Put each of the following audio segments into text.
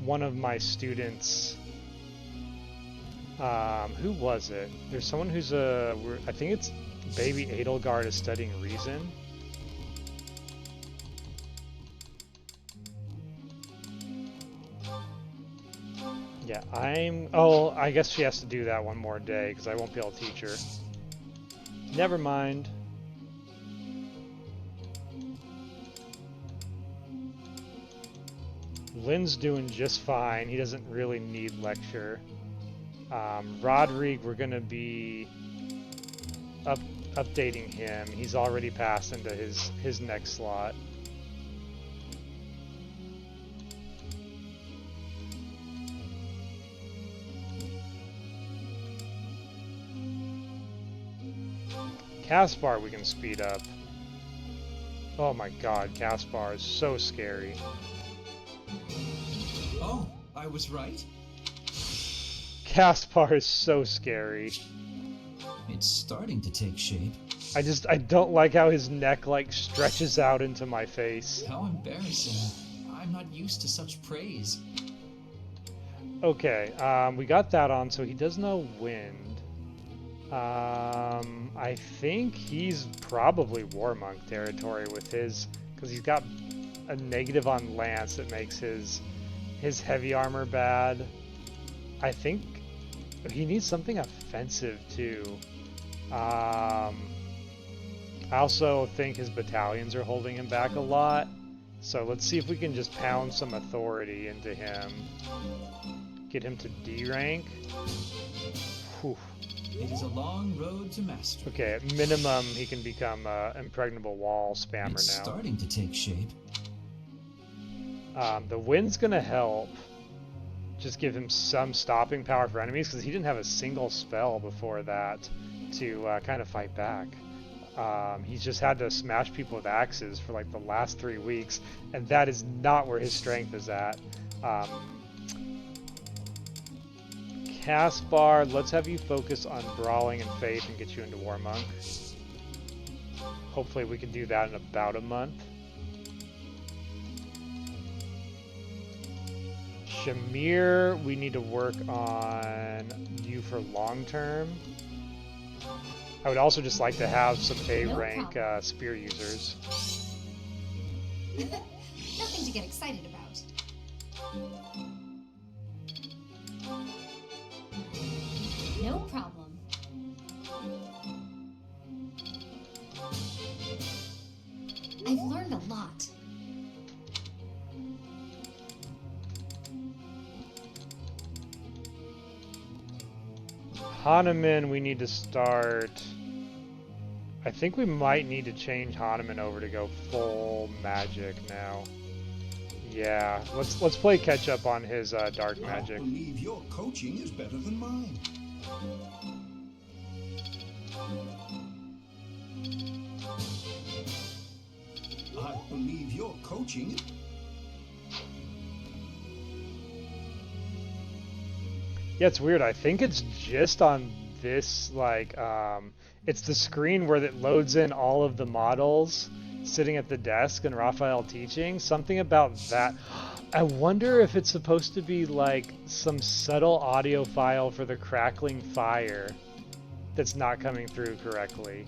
one of my students. Who was it? There's someone who's I think it's Baby Edelgard is studying reason. Yeah, oh, I guess she has to do that one more day because I won't be able to teach her. Never mind. Lynn's doing just fine. He doesn't really need lecture. Rodrigue, we're going to be updating him. He's already passed into his next slot. Caspar we can speed up. Oh my god, Caspar is so scary. Oh, I was right? Caspar is so scary. It's starting to take shape. I don't like how his neck like stretches out into my face. How embarrassing. I'm not used to such praise. Okay, we got that on, so he does know wind. I think he's probably War Monk territory with his, because he's got a negative on lance that makes his heavy armor bad. I think he needs something offensive too. I also think his battalions are holding him back a lot. So let's see if we can just pound some authority into him. Get him to D rank. Whew. It is a long road to mastery. Okay, at minimum he can become impregnable wall spammer It's now. starting to take shape. The wind's gonna help. Just give him some stopping power for enemies, because he didn't have a single spell before that to kind of fight back. He's just had to smash people with axes for like the last 3 weeks, and that is not where his strength is at. Caspar, let's have you focus on Brawling and Faith and get you into War Monk. Hopefully we can do that in about a month. Shamir, we need to work on you for long term. I would also just like to have some A-rank spear users. Nothing to get excited about. No problem. I've learned a lot. Hanuman, we need to start. I think we might need to change Hanuman over to go full magic now. Yeah, let's play catch up on his dark magic. I believe your coaching is better than mine. I believe your coaching. Yeah, it's weird. I think it's just on this, like, it's the screen where it loads in all of the models sitting at the desk and Raphael teaching. Something about that. I wonder if it's supposed to be like some subtle audio file for the crackling fire that's not coming through correctly.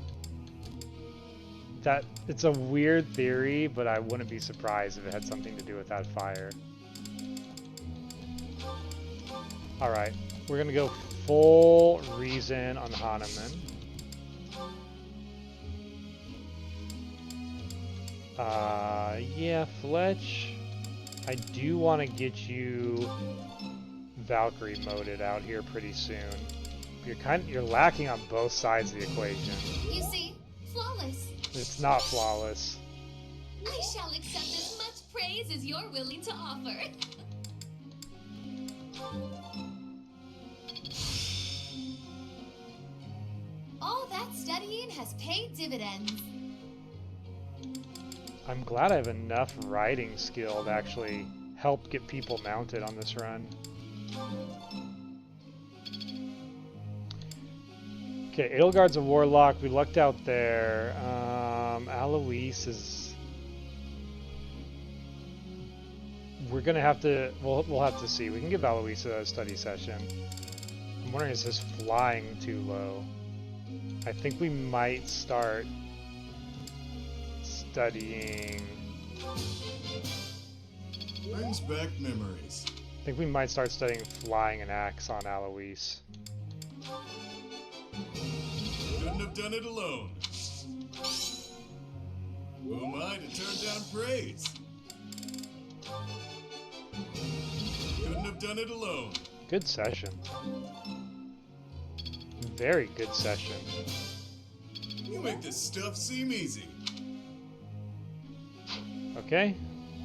That it's a weird theory, but I wouldn't be surprised if it had something to do with that fire. Alright, we're gonna go full reason on Hanuman. Yeah, Fletch. I do want to get you Valkyrie moded out here pretty soon. You're lacking on both sides of the equation. You see, flawless. It's not flawless. I shall accept as much praise as you're willing to offer. All that studying has paid dividends. I'm glad I have enough riding skill to actually help get people mounted on this run. Okay, Edelgard's a warlock. We lucked out there. Alois is we're gonna have to. We'll have to see. We can give Aloisa a study session. I'm wondering, is this flying too low? I think we might start studying. Brings back memories. I think we might start studying flying and axe on Alois. Couldn't have done it alone. Who am I to turn down praise? Couldn't have done it alone. Good session. Very good session. You make this stuff seem easy. Okay,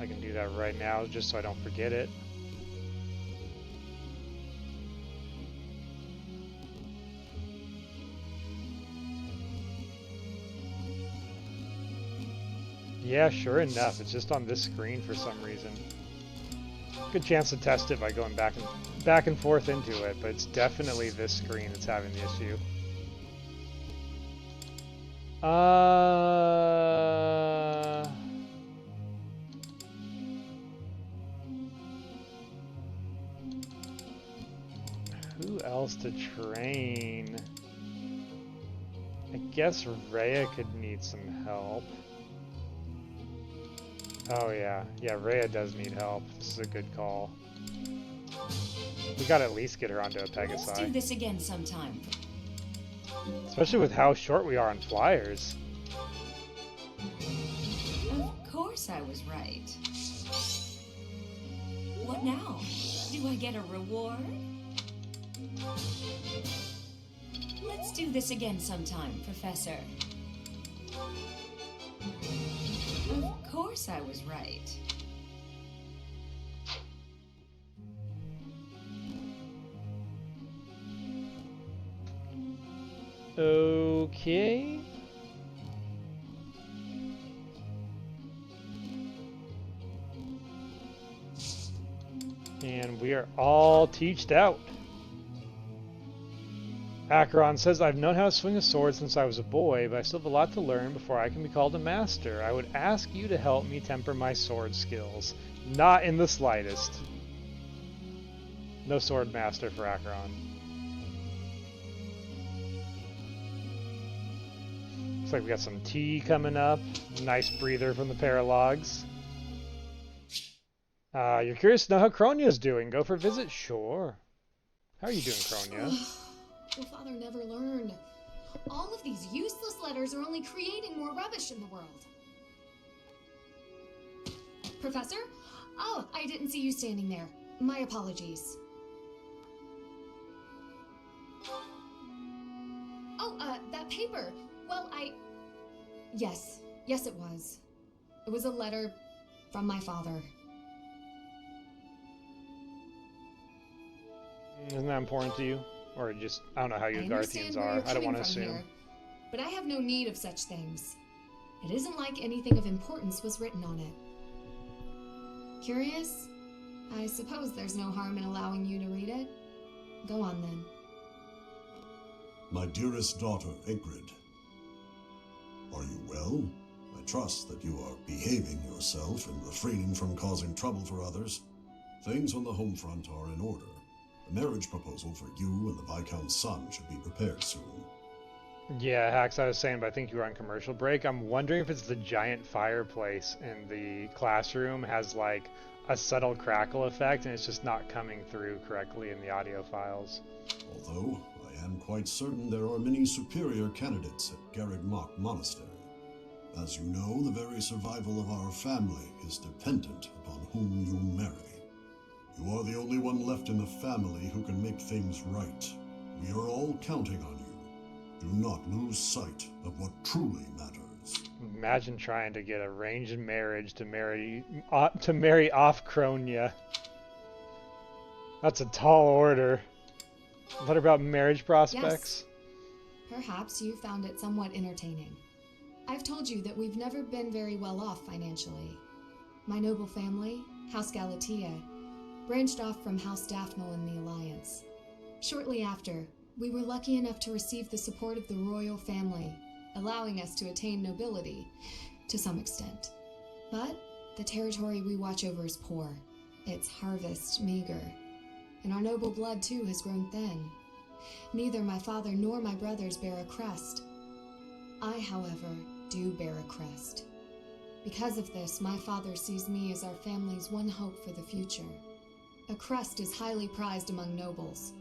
I can do that right now just so I don't forget it. Yeah, sure enough, it's just on this screen for some reason. Good chance to test it by going back and forth into it, but it's definitely this screen that's having the issue. Who else to train? I guess Rhea could need some help. Oh yeah, Rhea does need help. This is a good call. We gotta at least get her onto a Pegasi. Let's do this again sometime. Especially with how short we are on flyers. Of course I was right. What now? Do I get a reward? Let's do this again sometime, Professor. Of course I was right. Okay. And we are all teached out. Acheron says, I've known how to swing a sword since I was a boy, but I still have a lot to learn before I can be called a master. I would ask you to help me temper my sword skills. Not in the slightest. No sword master for Acheron. Looks like we got some tea coming up. Nice breather from the Paralogues. You're curious to know how Cronya's doing. Go for a visit? Sure. How are you doing, Cronia? Your father never learned. All of these useless letters are only creating more rubbish in the world. Professor? Oh, I didn't see you standing there. My apologies. Oh, that paper. Well, Yes, it was. It was a letter from my father. Isn't that important to you? Or just, I don't know how you Garthians are. I don't want to assume. Here, but I have no need of such things. It isn't like anything of importance was written on it. Curious? I suppose there's no harm in allowing you to read it. Go on then. My dearest daughter, Ygritte. Are you well? I trust that you are behaving yourself and refraining from causing trouble for others. Things on the home front are in order. A marriage proposal for you and the Viscount's son should be prepared soon. Yeah, Hax, I was saying, but I think you were on commercial break. I'm wondering if it's the giant fireplace in the classroom has like a subtle crackle effect and it's just not coming through correctly in the audio files. Although, I am quite certain there are many superior candidates at Garreg Mach Monastery. As you know, the very survival of our family is dependent upon whom you marry. You are the only one left in the family who can make things right. We are all counting on you. Do not lose sight of what truly matters. Imagine trying to get arranged marriage to marry off Cronia. That's a tall order. What about marriage prospects? Yes. Perhaps you found it somewhat entertaining. I've told you that we've never been very well off financially. My noble family, House Galatea, branched off from House Daphne in the Alliance. Shortly after, we were lucky enough to receive the support of the royal family, allowing us to attain nobility, to some extent. But the territory we watch over is poor, its harvest meager, and our noble blood too has grown thin. Neither my father nor my brothers bear a crest. I, however, do bear a crest. Because of this, my father sees me as our family's one hope for the future. A crest is highly prized among nobles.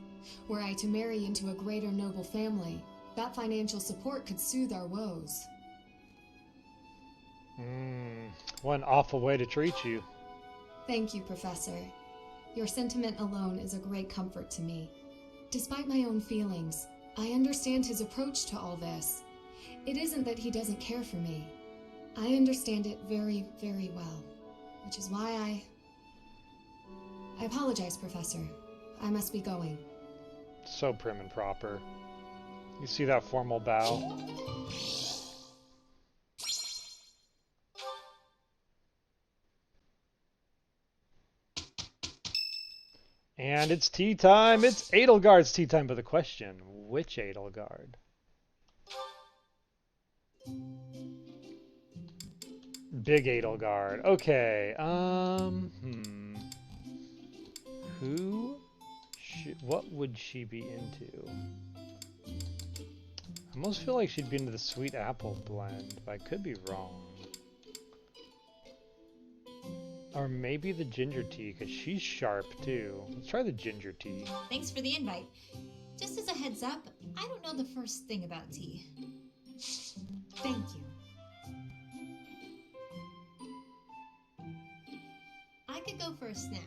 Were I to marry into a greater noble family, that financial support could soothe our woes. What an awful way to treat you. Thank you, Professor. Your sentiment alone is a great comfort to me. Despite my own feelings, I understand his approach to all this. It isn't that he doesn't care for me. I understand it very, very well, which is why I apologize, Professor. I must be going. So prim and proper. You see that formal bow? And it's tea time! It's Edelgard's tea time, but the question, which Edelgard? Big Edelgard. Okay, what would she be into? I almost feel like she'd be into the sweet apple blend, but I could be wrong. Or maybe the ginger tea, because she's sharp too. Let's try the ginger tea. Thanks for the invite. Just as a heads up, I don't know the first thing about tea. Thank you. I could go for a snack.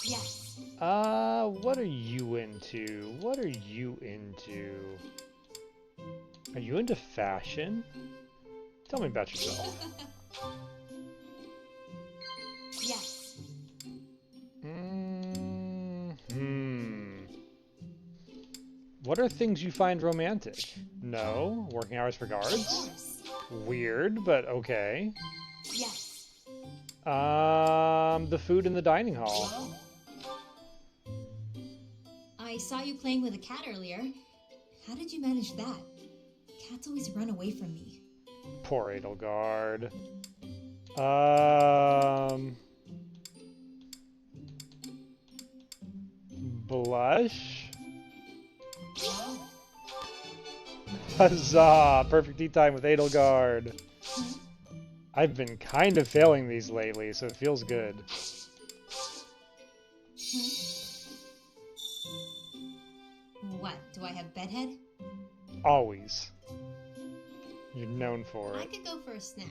Yes. What are you into? What are you into? Are you into fashion? Tell me about yourself. Yes. What are things you find romantic? No. Working hours for guards? Weird, but okay. Yes. The food in the dining hall. I saw you playing with a cat earlier. How did you manage that? Cats always run away from me. Poor Edelgard. Blush? Huzzah! Perfect tea time with Edelgard. I've been kind of failing these lately, so it feels good. What, do I have bedhead? Always. You're known for I it. could go for a snack.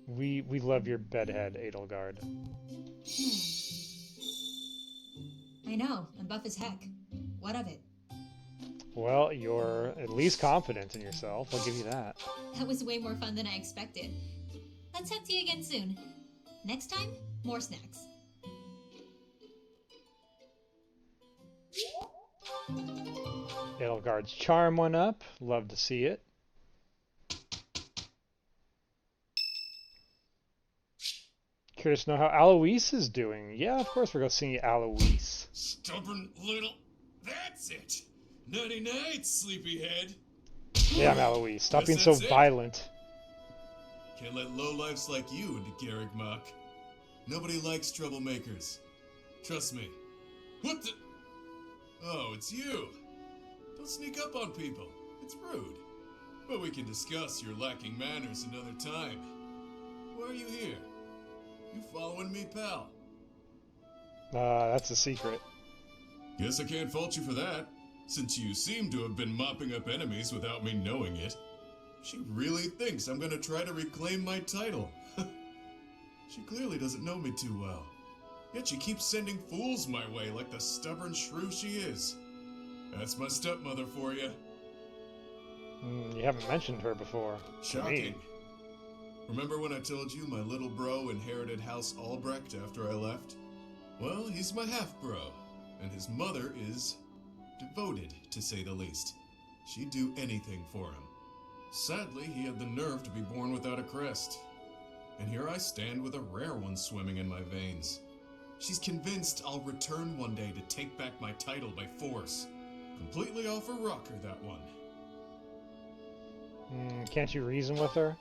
We love your bedhead, Edelgard. I know, I'm buff as heck. What of it? Well, you're at least confident in yourself. I'll give you that. That was way more fun than I expected. Let's have tea again soon. Next time, more snacks. Edelgard's charm went up. Love to see it. Curious to know how Alois is doing. Yeah, of course we're going to sing you Alois. Stubborn little... That's it! Nighty night, sleepyhead. Yeah, I'm Alois. Stop Guess being so that's it. violent. Can't let lowlifes like you into Garrick Muck. Nobody likes troublemakers. Trust me. What the... Oh, it's you. Don't sneak up on people. It's rude. But we can discuss your lacking manners another time. Why are you here? You following me, pal? That's a secret. Guess I can't fault you for that, since you seem to have been mopping up enemies without me knowing it. She really thinks I'm gonna try to reclaim my title. She clearly doesn't know me too well. Yet she keeps sending fools my way like the stubborn shrew she is. That's my stepmother for you. You haven't mentioned her before. Shocking. Remember when I told you my little bro inherited House Albrecht after I left? Well, he's my half-bro, and his mother is devoted, to say the least. She'd do anything for him. Sadly, he had the nerve to be born without a crest. And here I stand with a rare one swimming in my veins. She's convinced I'll return one day to take back my title by force. Completely off her rocker, that one. Can't you reason with her?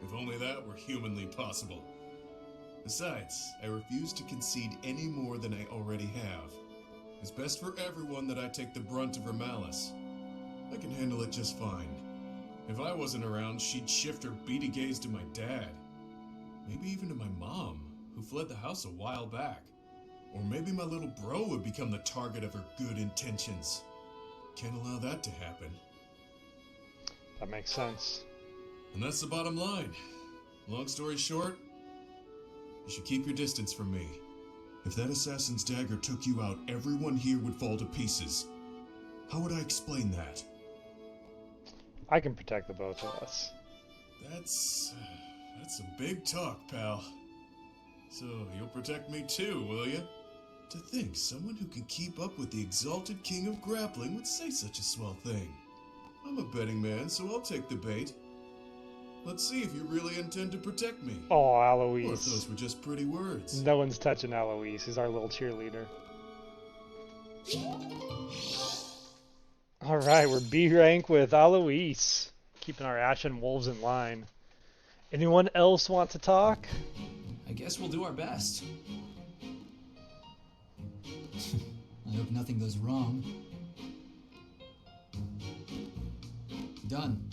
If only that were humanly possible. Besides, I refuse to concede any more than I already have. It's best for everyone that I take the brunt of her malice. I can handle it just fine. If I wasn't around, she'd shift her beady gaze to my dad. Maybe even to my mom, who fled the house a while back. Or maybe my little bro would become the target of her good intentions. Can't allow that to happen. That makes sense. And that's the bottom line. Long story short, you should keep your distance from me. If that assassin's dagger took you out, everyone here would fall to pieces. How would I explain that? I can protect the both of us. That's some big talk, pal. So you'll protect me too, will you? To think someone who can keep up with the exalted king of grappling would say such a swell thing. I'm a betting man, so I'll take the bait. Let's see if you really intend to protect me. Oh, Or if Eloise. those were just pretty words. No one's touching Eloise. He's our little cheerleader. Alright, we're B rank with Eloise. Keeping our Ashen Wolves in line. Anyone else want to talk? I guess we'll do our best. I hope nothing goes wrong. Done.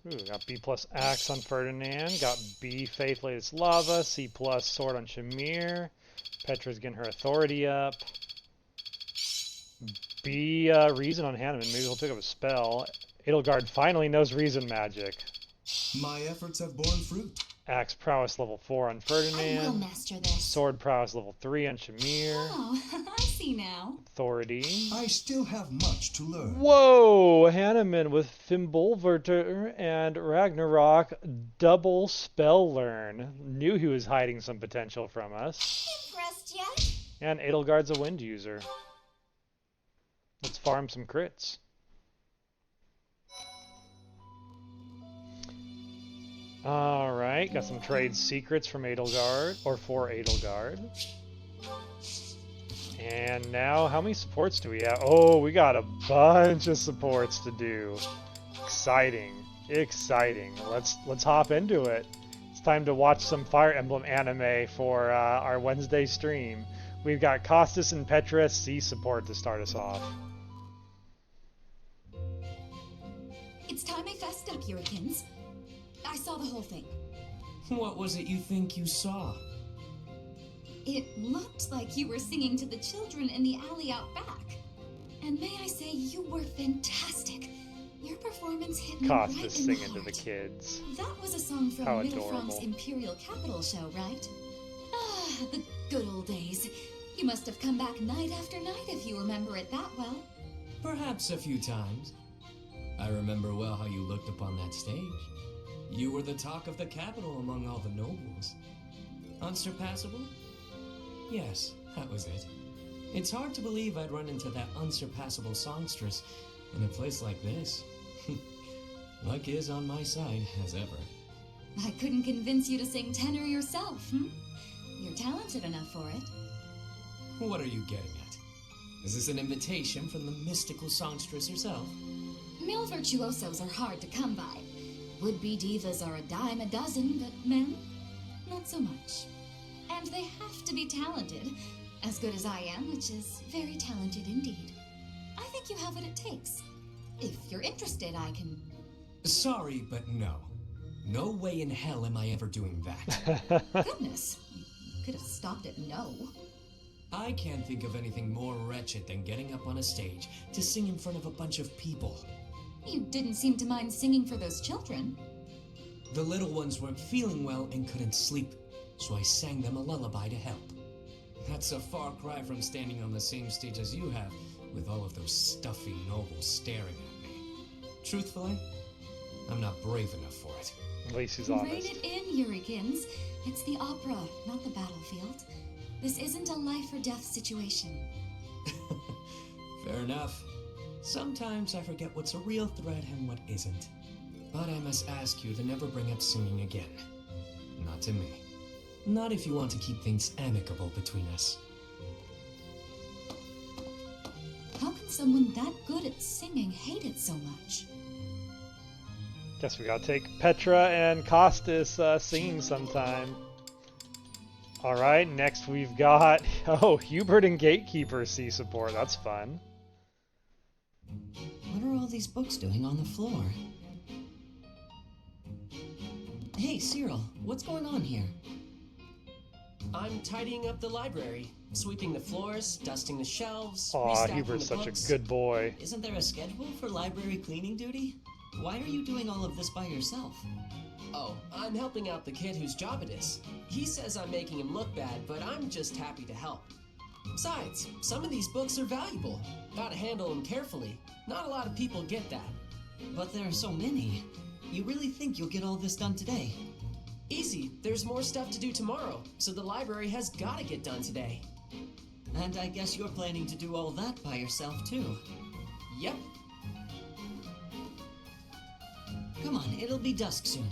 Ooh, got B plus Axe on Ferdinand. Got B Faith Latest Lava. C plus Sword on Shamir. Petra's getting her authority up. B Reason on Hanneman. Maybe he'll pick up a spell. Edelgard finally knows Reason magic. My efforts have borne fruit. Axe Prowess level 4 on I will Ferdinand. master this. Sword Prowess level 3 on Shamir. Oh, I see now. Authority. I still have much to learn. Whoa! Hanneman with Fimbulverter and Ragnarok double spell learn. Knew he was hiding some potential from us. Impressed yet? And Edelgard's a wind user. Let's farm some crits. Alright, got some trade secrets from Edelgard, or for Edelgard. And now, how many supports do we have? Oh, we got a bunch of supports to do. Exciting. Exciting. Let's hop into it. It's time to watch some Fire Emblem anime for our Wednesday stream. We've got Costas and Petra C support to start us off. It's time I fessed up, Yurikins. I saw the whole thing. What was it you think you saw? It looked like you were singing to the children in the alley out back. And may I say, you were fantastic. Your performance hit me right Costas in the singing to the heart. kids. That was a song from How Mittelfrank's adorable. Imperial Capital show, right? Ah, the good old days. You must have come back night after night if you remember it that well. Perhaps a few times. I remember well how you looked upon that stage. You were the talk of the capital among all the nobles. Unsurpassable? Yes, that was it. It's hard to believe I'd run into that unsurpassable songstress in a place like this. Luck is on my side, as ever. I couldn't convince you to sing tenor yourself, You're talented enough for it. What are you getting at? Is this an invitation from the mystical songstress herself? Male virtuosos are hard to come by. Would-be divas are a dime a dozen, but men, not so much. And they have to be talented, as good as I am, which is very talented indeed. I think you have what it takes. If you're interested, I can... Sorry, but no. No way in hell am I ever doing that. Goodness, you could have stopped at no. I can't think of anything more wretched than getting up on a stage to sing in front of a bunch of people. You didn't seem to mind singing for those children. The little ones weren't feeling well and couldn't sleep, so I sang them a lullaby to help. That's a far cry from standing on the same stage as you have, with all of those stuffy nobles staring at me. Truthfully, I'm not brave enough for it. At least he's Rein honest. it in, Yurikins. It's the opera, not the battlefield. This isn't a life or death situation. Fair enough. Sometimes I forget what's a real threat and what isn't. But I must ask you to never bring up singing again. Not to me. Not if you want to keep things amicable between us. someone that good at singing hate it so much? Guess we gotta take Petra and Costas singing sometime. Alright, next we've got... Oh, Hubert and Gatekeeper see support. That's fun. What are all these books doing on the floor? Hey, Cyril, what's going on here? I'm tidying up the library, sweeping the floors, dusting the shelves, Aw, restacking Hubert's the such books. a good boy. Isn't there a schedule for library cleaning duty? Why are you doing all of this by yourself? Oh, I'm helping out the kid whose job it is. He says I'm making him look bad, but I'm just happy to help. Besides, some of these books are valuable. Gotta handle them carefully. Not a lot of people get that. But there are so many. You really think you'll get all this done today? Easy. There's more stuff to do tomorrow, so the library has gotta get done today. And I guess you're planning to do all that by yourself, too. Yep. Come on, it'll be dusk soon.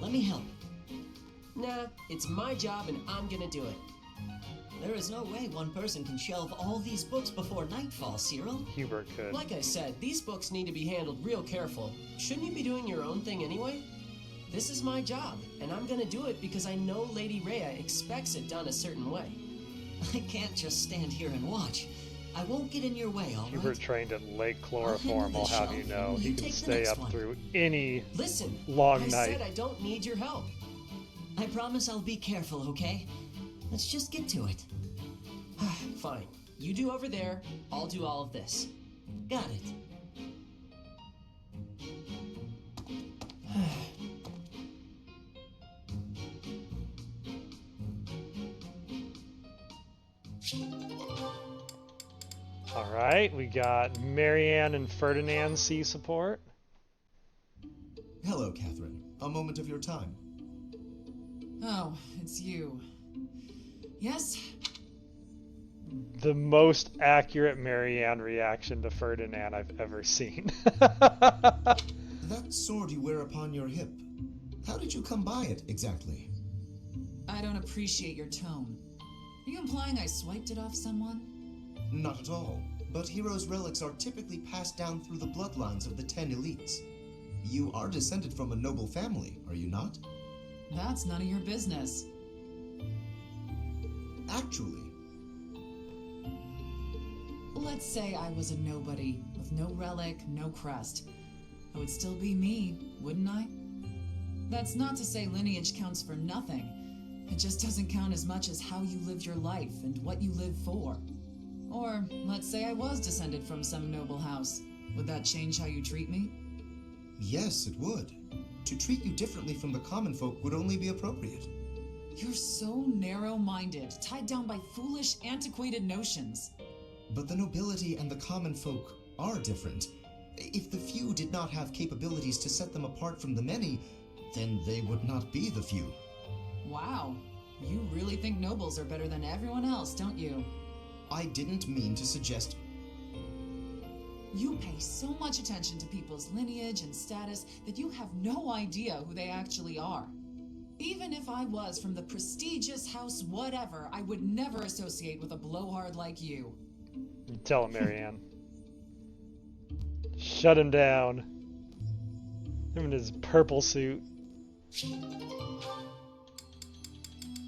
Let me help. Nah, it's my job and I'm gonna do it. There is no way one person can shelve all these books before nightfall, Cyril. Hubert could. Like I said, these books need to be handled real careful. Shouldn't you be doing your own thing anyway? This is my job, and I'm gonna do it because I know Lady Rhea expects it done a certain way. I can't just stand here and watch. I won't get in your way, all Hubert right? trained at Lake Chloroform, I'll have you know. He You can take the stay next up one. through any Listen, long I night. said I don't need your help. I promise I'll be careful, okay? Let's just get to it. Fine. You do over there, I'll do all of this. Got it. Alright, we got Marianne and Ferdinand see support. Hello, Catherine. A moment of your time. Oh, it's you. Yes? The most accurate Marianne reaction to Ferdinand I've ever seen. That sword you wear upon your hip, how did you come by it exactly? I don't appreciate your tone. Are you implying I swiped it off someone? Not at all. But heroes' relics are typically passed down through the bloodlines of the 10 elites. You are descended from a noble family, are you not? That's none of your business. Actually, Let's say I was a nobody, with no relic, no crest. I would still be me, wouldn't I? That's not to say lineage counts for nothing. It just doesn't count as much as how you lived your life and what you live for. Or, let's say I was descended from some noble house. Would that change how you treat me? yes, it would. To treat you differently from the common folk would only be appropriate. You're so narrow-minded, tied down by foolish, antiquated notions. But the nobility and the common folk are different. If the few did not have capabilities to set them apart from the many, then they would not be the few. Wow, you really think nobles are better than everyone else, don't you? I didn't mean to suggest... You pay so much attention to people's lineage and status that you have no idea who they actually are. Even if I was from the prestigious house whatever, I would never associate with a blowhard like you. Tell him, Marianne. Shut him down. Him in his purple suit.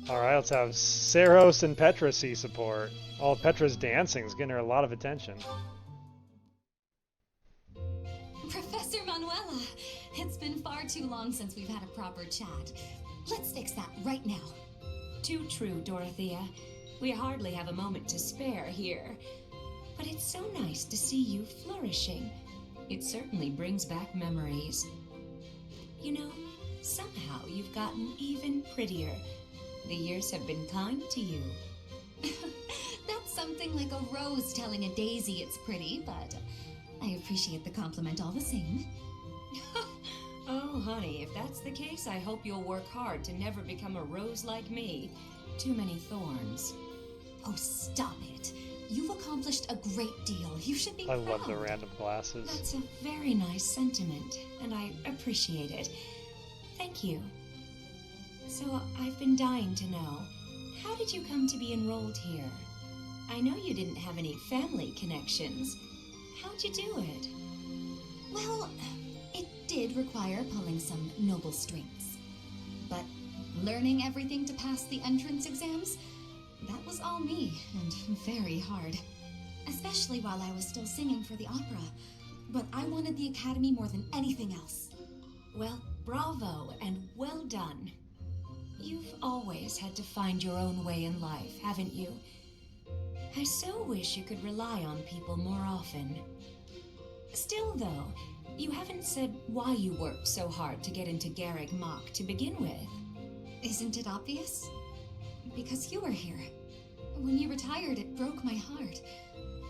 Alright, let's have Saros and Petra see support. Oh, Petra's dancing is getting her a lot of attention. Professor Manuela, it's been far too long since we've had a proper chat. Let's fix that right now. Too true, Dorothea. We hardly have a moment to spare here. But it's so nice to see you flourishing. It certainly brings back memories. You know, somehow you've gotten even prettier. The years have been kind to you. That's something like a rose telling a daisy it's pretty, but I appreciate the compliment all the same. Oh, honey, if that's the case, I hope you'll work hard to never become a rose like me. Too many thorns. Oh, stop it. You've accomplished a great deal. You should be I proud. love the random glasses. That's a very nice sentiment, and I appreciate it. Thank you. So, I've been dying to know, how did you come to be enrolled here? I know you didn't have any family connections. How'd you do it? Well, it did require pulling some noble strings. But learning everything to pass the entrance exams, that was all me, and very hard. Especially while I was still singing for the opera. But I wanted the Academy more than anything else. Well, bravo and well done. You've always had to find your own way in life, haven't you? I so wish you could rely on people more often. Still, though, you haven't said why you worked so hard to get into Garreg Mach to begin with. Isn't it obvious? Because you were here. When you retired, it broke my heart.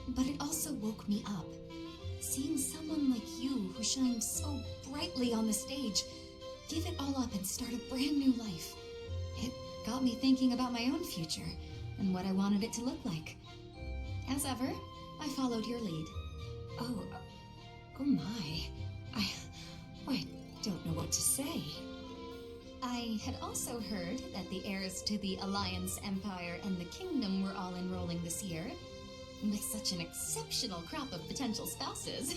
But it also woke me up. Seeing someone like you, who shined so brightly on the stage, give it all up and start a brand new life. It got me thinking about my own future, and what I wanted it to look like. As ever, I followed your lead. Oh my. I don't know what to say. I had also heard that the heirs to the Alliance, Empire, and the Kingdom were all enrolling this year. With such an exceptional crop of potential spouses,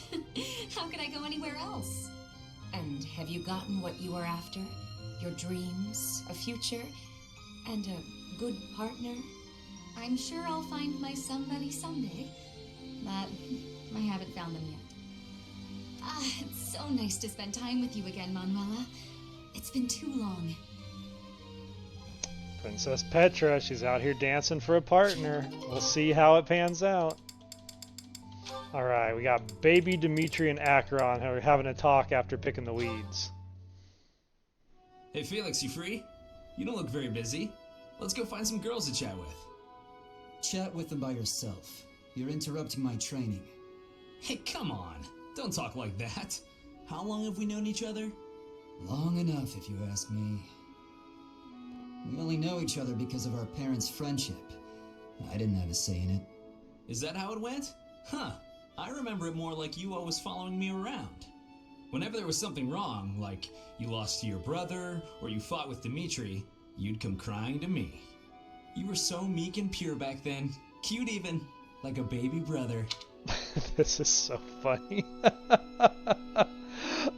how could I go anywhere else? And have you gotten what you were after? Your dreams, a future, and a good partner? I'm sure I'll find my somebody someday, but I haven't found them yet. It's so nice to spend time with you again, Manuela. It's been too long. Princess Petra, she's out here dancing for a partner. We'll see how it pans out. Alright, we got baby Dimitri and Acheron who are having a talk after picking the weeds. Hey Felix, you free? You don't look very busy. Let's go find some girls to chat with. Chat with them by yourself. You're interrupting my training. Hey, come on. Don't talk like that. How long have we known each other? Long enough, if you ask me. We only know each other because of our parents' friendship. I didn't have a say in it. Is that how it went? Huh. I remember it more like you always following me around. Whenever there was something wrong, like you lost to your brother, or you fought with Dimitri, you'd come crying to me. You were so meek and pure back then. Cute even. Like a baby brother. This is so funny.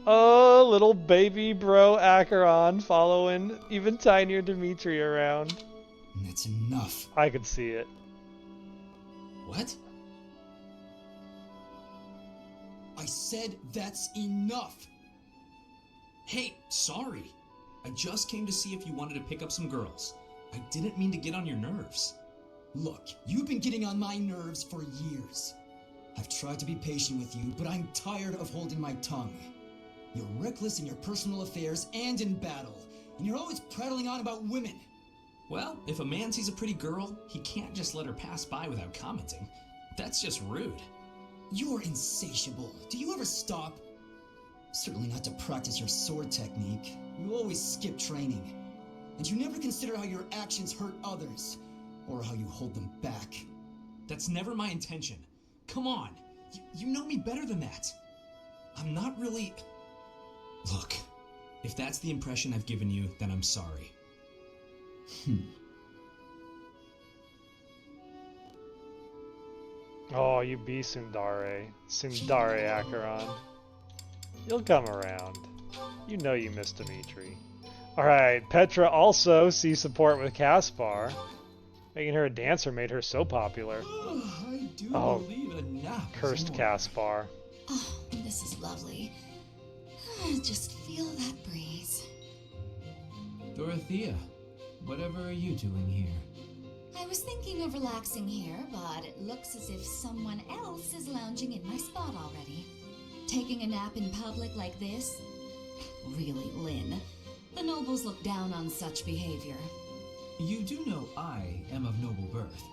Oh, little baby bro Acheron following even tinier Dimitri around. That's enough. I could see it. What? I said that's enough! Hey, sorry. I just came to see if you wanted to pick up some girls. I didn't mean to get on your nerves. Look, you've been getting on my nerves for years. I've tried to be patient with you, but I'm tired of holding my tongue. You're reckless in your personal affairs and in battle, and you're always prattling on about women. Well, if a man sees a pretty girl, he can't just let her pass by without commenting. That's just rude. You're insatiable. Do you ever stop? Certainly not to practice your sword technique. You always skip training. And you never consider how your actions hurt others, or how you hold them back. That's never my intention. Come on, you know me better than that. I'm not really... Look, if that's the impression I've given you, then I'm sorry. Oh, you be Sundare. Sundare Acheron. You'll come around. You know you missed Dimitri. Alright, Petra also sees support with Caspar. Making her a dancer made her so popular. I do believe a nap. Cursed Caspar. Oh, this is lovely. Just feel that breeze. Dorothea, whatever are you doing here? I was thinking of relaxing here, but it looks as if someone else is lounging in my spot already. Taking a nap in public like this? Really, Lynn. The nobles look down on such behavior. You do know I am of noble birth.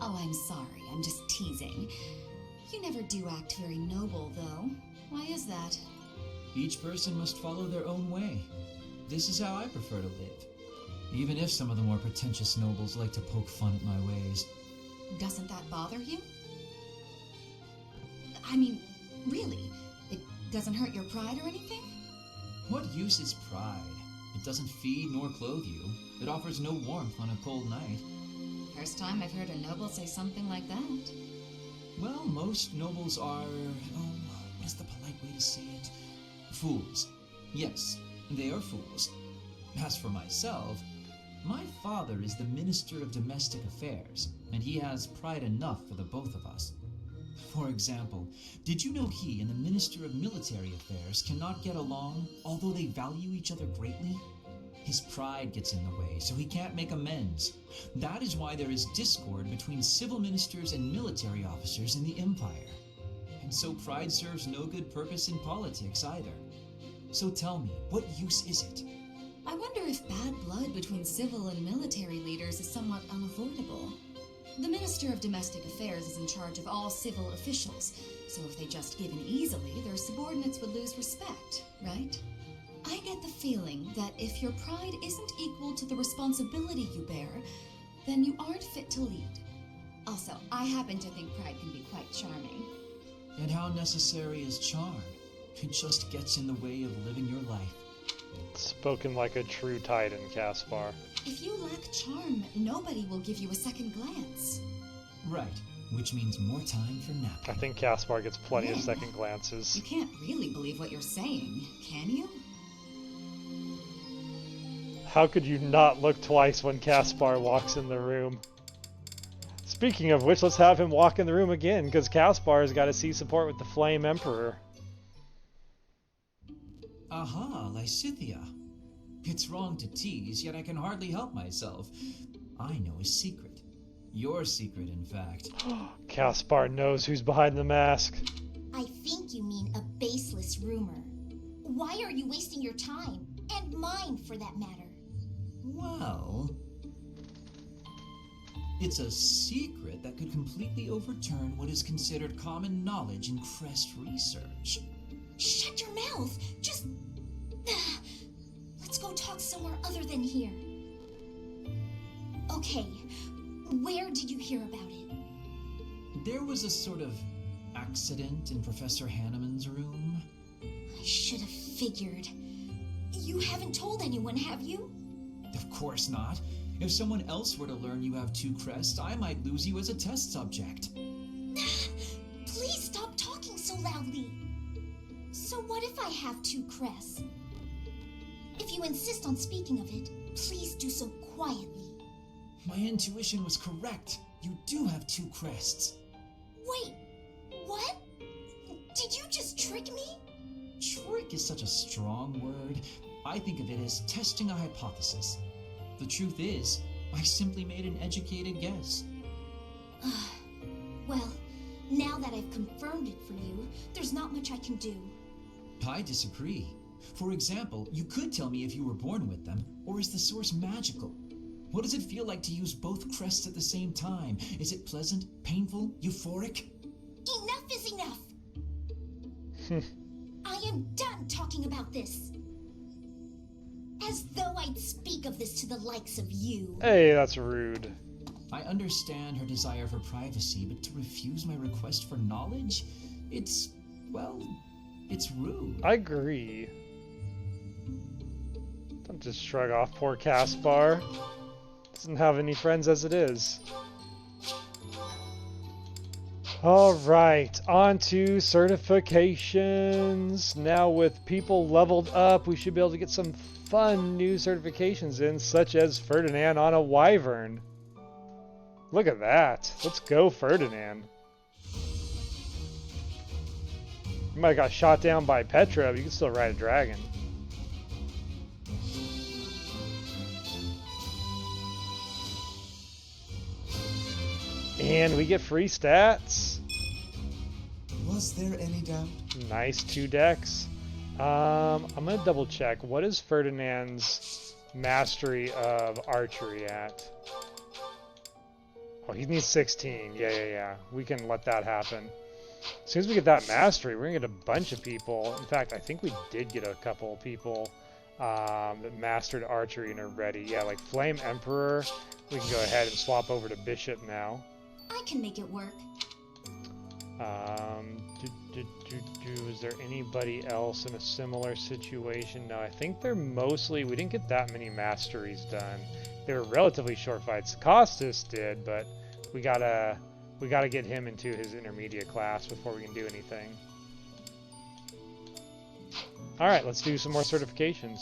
Oh, I'm sorry. I'm just teasing. You never do act very noble, though. Why is that? Each person must follow their own way. This is how I prefer to live. Even if some of the more pretentious nobles like to poke fun at my ways. Doesn't that bother you? I mean, really? It doesn't hurt your pride or anything? What use is pride? It doesn't feed nor clothe you. It offers no warmth on a cold night. First time I've heard a noble say something like that. Well, most Most nobles are, what is the polite way to say it? Fools. Yes, they are fools. As for myself, my father is the Minister of Domestic Affairs, and he has pride enough for the both of us. For example, did you know he and the Minister of Military Affairs cannot get along, although they value each other greatly? His pride gets in the way, so he can't make amends. That is why there is discord between civil ministers and military officers in the Empire. And so pride serves no good purpose in politics either. So tell me, what use is it? I wonder if bad blood between civil and military leaders is somewhat unavoidable. The Minister of Domestic Affairs is in charge of all civil officials, so if they just give in easily, their subordinates would lose respect, right? I get the feeling that if your pride isn't equal to the responsibility you bear, then you aren't fit to lead. Also, I happen to think pride can be quite charming. And how necessary is charm? It just gets in the way of living your life. Spoken like a true titan, Caspar. If you lack charm, nobody will give you a second glance. Right, which means more time for napping. I think Caspar gets plenty of Yeah. second glances. You can't really believe what you're saying, can you? How could you not look twice when Caspar walks in the room? Speaking of which, let's have him walk in the room again, because Caspar's got to see support with the Flame Emperor. Aha, Lysithea. It's wrong to tease, yet I can hardly help myself. I know a secret. Your secret, in fact. Caspar knows who's behind the mask. I think you mean a baseless rumor. Why are you wasting your time? And mine, for that matter. Well, it's a secret that could completely overturn what is considered common knowledge in Crest research. Shut your mouth! Just... Let's go talk somewhere other than here. Okay, where did you hear about it? There was a sort of accident in Professor Hanneman's room. I should have figured. You haven't told anyone, have you? Of course not. If someone else were to learn you have two crests, I might lose you as a test subject. Please stop talking so loudly. So what if I have two crests? If you insist on speaking of it, please do so quietly. My intuition was correct. You do have two crests. Wait, what? Did you just trick me? Trick is such a strong word. I think of it as testing a hypothesis. The truth is, I simply made an educated guess. Well, now that I've confirmed it for you, there's not much I can do. I disagree. For example, you could tell me if you were born with them, or is the source magical? What does it feel like to use both crests at the same time? Is it pleasant, painful, euphoric? Enough is enough! I am done talking about this. As though I'd speak of this to the likes of you. Hey, that's rude. I understand her desire for privacy, but to refuse my request for knowledge? It's rude. I agree. Don't just shrug off poor Caspar. Doesn't have any friends as it is. Alright, on to certifications. Now with people leveled up, we should be able to get some fun new certifications in, such as Ferdinand on a wyvern. Look at that. Let's go, Ferdinand. You might have got shot down by Petra, but you can still ride a dragon. And we get free stats. Was there any doubt? Nice 2 decks. I'm gonna double check. What is Ferdinand's mastery of archery at? Oh, he needs 16. Yeah. We can let that happen. As soon as we get that mastery, we're gonna get a bunch of people. In fact, I think we did get a couple of people that mastered archery and are ready. Yeah, like Flame Emperor. We can go ahead and swap over to Bishop now. I can make it work. Is there anybody else in a similar situation? No, I think they're mostly... We didn't get that many masteries done. They were relatively short fights. Costas did, but we got a We got to get him into his intermediate class before we can do anything. Alright, let's do some more certifications.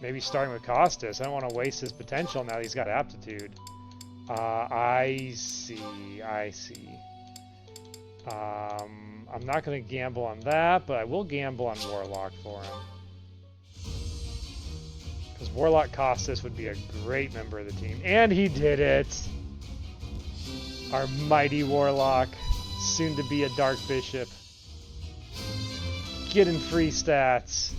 Maybe starting with Costas. I don't want to waste his potential now that he's got aptitude. I see. I'm not going to gamble on that, but I will gamble on Warlock for him. Because Warlock Costas would be a great member of the team. And he did it! Our mighty Warlock, soon to be a Dark Bishop. Getting free stats.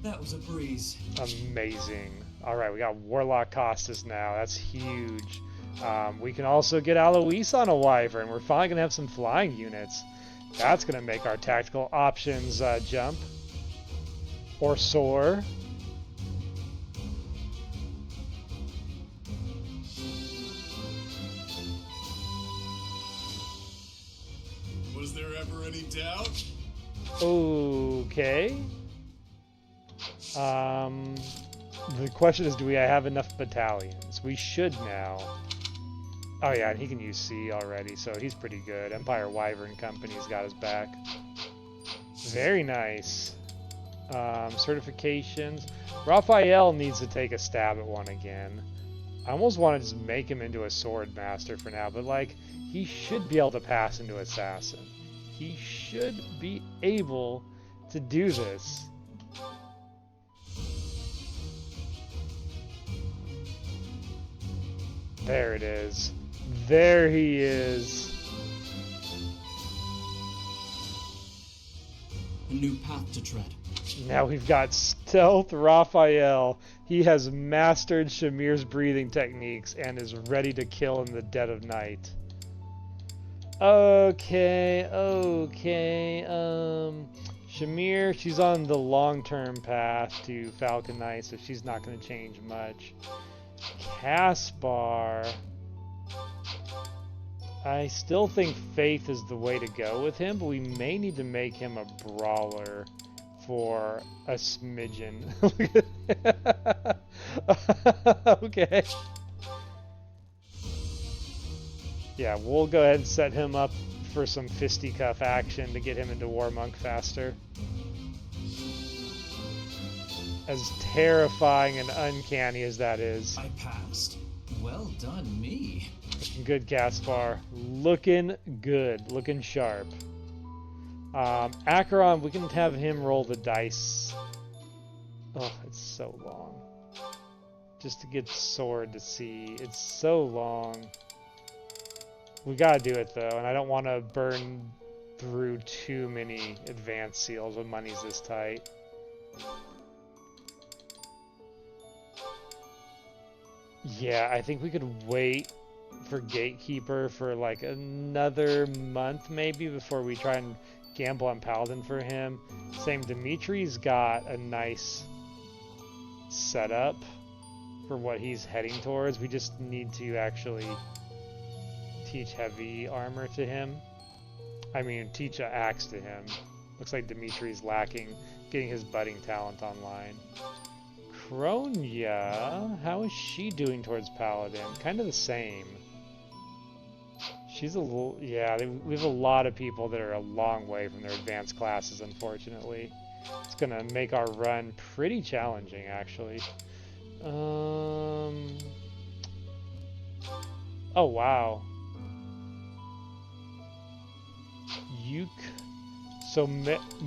That was a breeze. Amazing. Alright, we got Warlock Costas now. That's huge. We can also get Alois on a Wyvern. We're finally going to have some flying units. That's going to make our tactical options jump. Or soar. Was there ever any doubt? Okay. The question is, do we have enough battalions? We should now. Oh yeah, and he can use C already, so he's pretty good. Empire Wyvern Company's got his back. Very nice. Certifications. Raphael needs to take a stab at one again. I almost want to just make him into a sword master for now, but like, he should be able to pass into assassin. He should be able to do this. There it is. There he is. A new path to tread. Now we've got Stealth Raphael. He has mastered Shamir's breathing techniques and is ready to kill in the dead of night. Okay. Shamir, she's on the long-term path to Falcon Knight, so she's not going to change much. Caspar, I still think Faith is the way to go with him, but we may need to make him a brawler for a smidgen. Okay. Yeah, we'll go ahead and set him up for some fisticuff action to get him into War Monk faster. As terrifying and uncanny as that is. I passed. Well done, me. Looking good, Caspar. Looking good. Looking sharp. Acheron, we can have him roll the dice. Oh, it's so long. Just to get sword to see. It's so long. We gotta do it though, and I don't want to burn through too many advanced seals when money's this tight. Yeah, I think we could wait for Gatekeeper for like another month maybe before we try and gamble on Paladin for him. Same, Dimitri's got a nice setup for what he's heading towards. We just need to actually teach heavy armor to him. I mean, teach an axe to him. Looks like Dimitri's lacking getting his budding talent online. Kronia, how is she doing towards Paladin? Kind of the same. She's a little, yeah, we have a lot of people that are a long way from their advanced classes, unfortunately. It's gonna make our run pretty challenging, actually. Oh, wow. So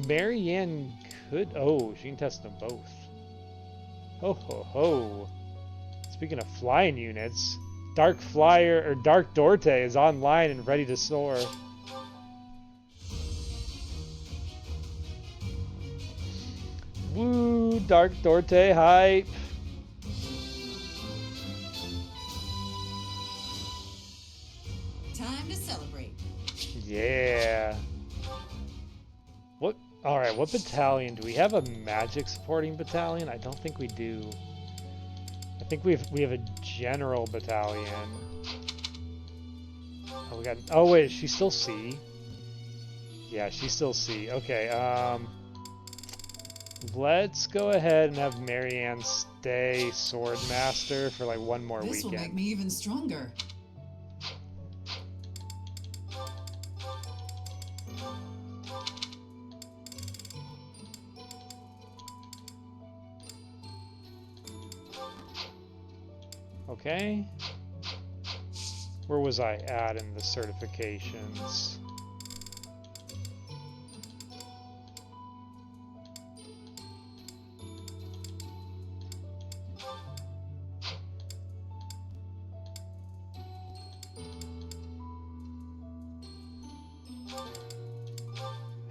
Marianne could, oh, she can test them both. Ho ho ho. Speaking of flying units, Dark Flyer or Dark Dorte is online and ready to soar. Woo, Dark Dorte hype. Time to celebrate. Yeah. What? All right, what battalion? Do we have a magic supporting battalion? I don't think we do. I think we have a general battalion. Oh, we got. Oh wait, is she still C? Yeah, she's still C. Okay. Let's go ahead and have Marianne stay Sword Master for like one more This will weekend. make me even stronger. Okay. Where was I at in the certifications?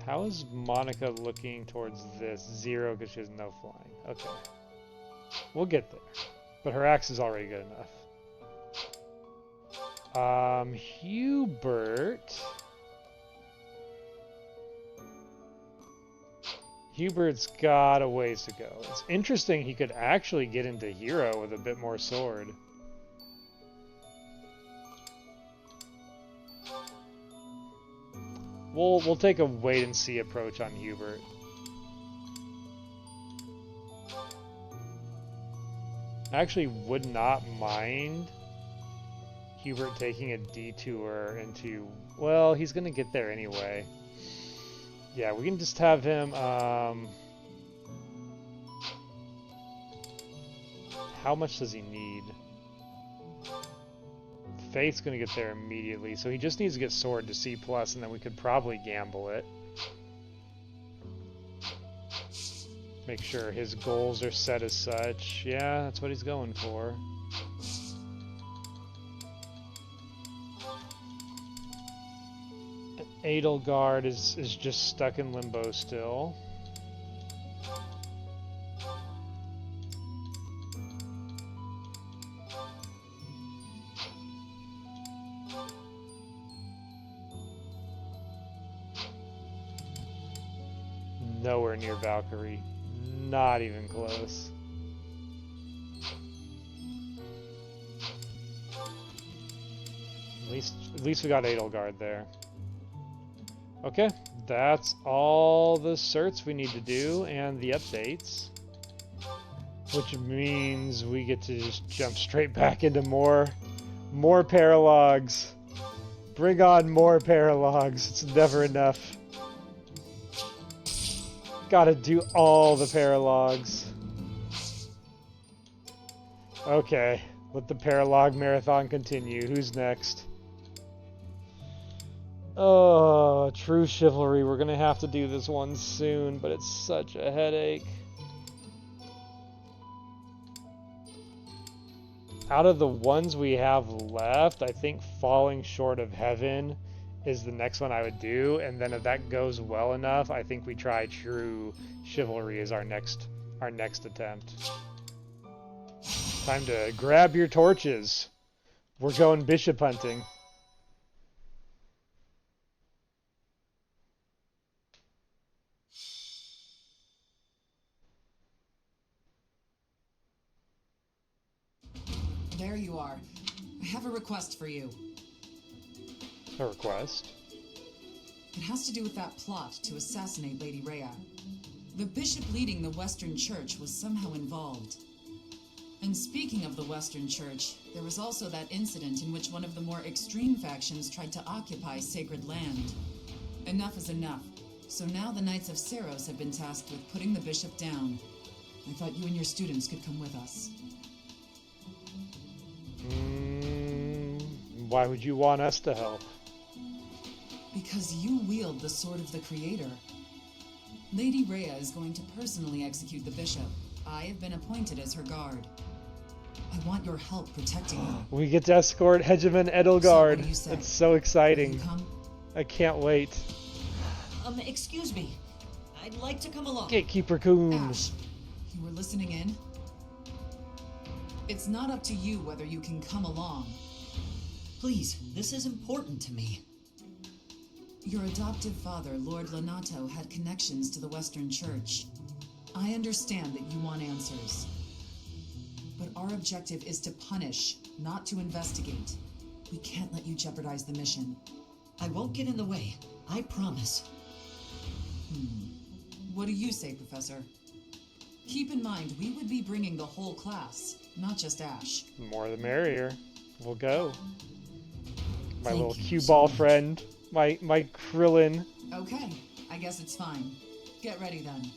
How is Monica looking towards this? 0 because she has no flying. Okay. We'll get there. But her axe is already good enough. Hubert. Hubert's got a ways to go. It's interesting he could actually get into hero with a bit more sword. We'll take a wait and see approach on Hubert. I actually would not mind Hubert taking a detour into... Well, he's gonna get there anyway. Yeah, we can just have him, how much does he need? Faith's gonna get there immediately, so he just needs to get sword to C+, and then we could probably gamble it. Make sure his goals are set as such. Yeah, that's what he's going for. Edelgard is just stuck in limbo still. Nowhere near Valkyrie. Not even close. At least we got Edelgard there. Okay, that's all the certs we need to do and the updates. Which means we get to just jump straight back into more paralogs. Bring on more paralogs. It's never enough. Gotta do all the paralogs. Okay, let the paralog marathon continue. Who's next? Oh, True Chivalry. We're gonna have to do this one soon, but it's such a headache. Out of the ones we have left, I think Falling Short of Heaven is the next one I would do, and then if that goes well enough, I think we try True Chivalry as our next attempt. Time to grab your torches. We're going bishop hunting. There you are. I have a request for you. A request? It has to do with that plot to assassinate Lady Rhea. The bishop leading the Western Church was somehow involved. And speaking of the Western Church, there was also that incident in which one of the more extreme factions tried to occupy sacred land. Enough is enough. So now the Knights of Seros have been tasked with putting the bishop down. I thought you and your students could come with us. Why would you want us to help? Because you wield the Sword of the Creator. Lady Rhea is going to personally execute the bishop. I have been appointed as her guard. I want your help protecting her. We get to escort Hegemon Edelgard. So what do you say? It's so exciting. Will you come? I can't wait. Excuse me. I'd like to come along. Gatekeeper Coon. Ash, you were listening in? It's not up to you whether you can come along. Please, this is important to me. Your adoptive father, Lord Lonato, had connections to the Western Church. I understand that you want answers. But our objective is to punish, not to investigate. We can't let you jeopardize the mission. I won't get in the way. I promise. What do you say, Professor? Keep in mind, we would be bringing the whole class, not just Ash. More the merrier. We'll go. My Thank little you cue so ball much. friend. My Krillin. Okay, I guess it's fine. Get ready then.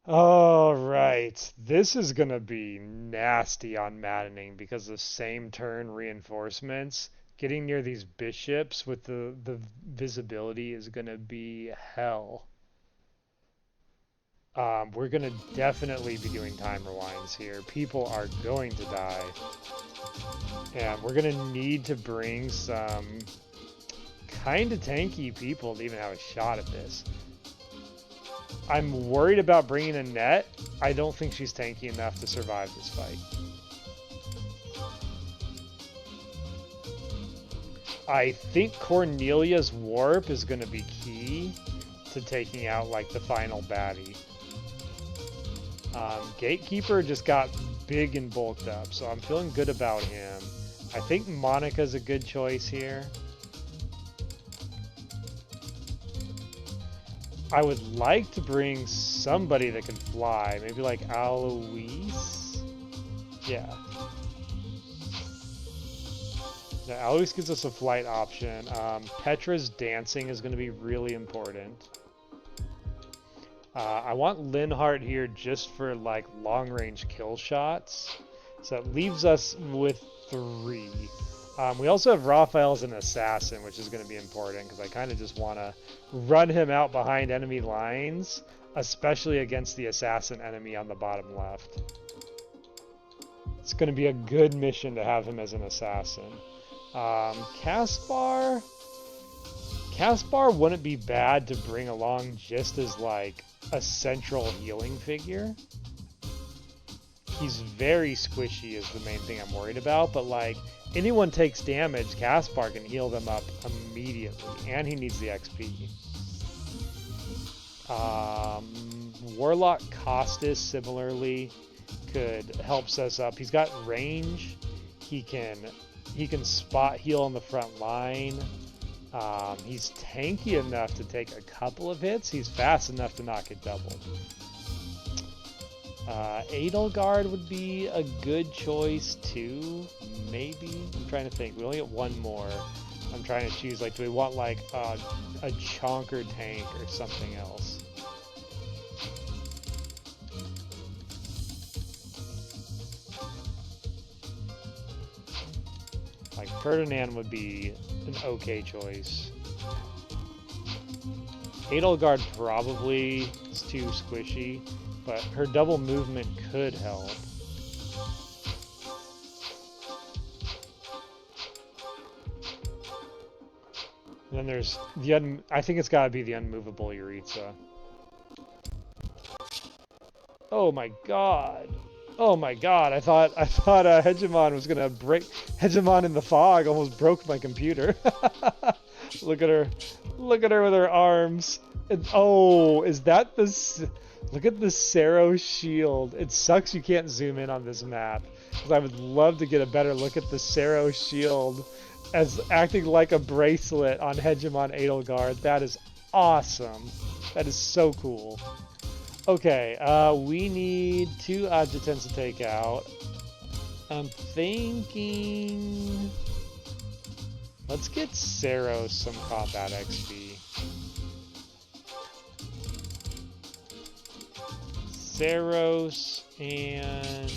Alright, this is gonna be nasty on Maddening because of same turn reinforcements. Getting near these bishops with the visibility is gonna be hell. We're gonna definitely be doing time rewinds here. People are going to die. And we're gonna need to bring some kind of tanky people to even have a shot at this. I'm worried about bringing a net. I don't think she's tanky enough to survive this fight. I think Cornelia's warp is going to be key to taking out like the final baddie. Gatekeeper just got big and bulked up, so I'm feeling good about him. I think Monica's a good choice here. I would like to bring somebody that can fly, maybe like Alois. Yeah. Yeah, Alois gives us a flight option. Petra's dancing is going to be really important. I want Linhardt here just for like long-range kill shots. So it leaves us with 3. We also have Raphael as an assassin, which is going to be important because I kind of just want to run him out behind enemy lines, especially against the assassin enemy on the bottom left. It's going to be a good mission to have him as an assassin. Caspar wouldn't be bad to bring along just as like a central healing figure. He's very squishy is the main thing I'm worried about, but like anyone takes damage, Caspar can heal them up immediately, and he needs the XP. Warlock Costas similarly could helps us up. He's got range. He can spot heal on the front line. He's tanky enough to take a couple of hits. He's fast enough to not get doubled. Edelgard would be a good choice too, maybe. I'm trying to think. We only get one more. I'm trying to choose, like, do we want like a chonker tank or something else? Like Ferdinand would be an okay choice. Edelgard probably is too squishy, but her double movement could help. And then there's the I think it's gotta be the unmovable Yuritsa. Oh my god. Oh my god, I thought Hegemon was gonna break. Hegemon in the fog almost broke my computer. Look at her with her arms. Oh, is that the... Look at the Sero shield. It sucks you can't zoom in on this map, because I would love to get a better look at the Sero shield as acting like a bracelet on Hegemon Edelgard. That is awesome. That is so cool. Okay, we need 2 adjutants to take out. I'm thinking... Let's get Sero some combat XP. Seros and...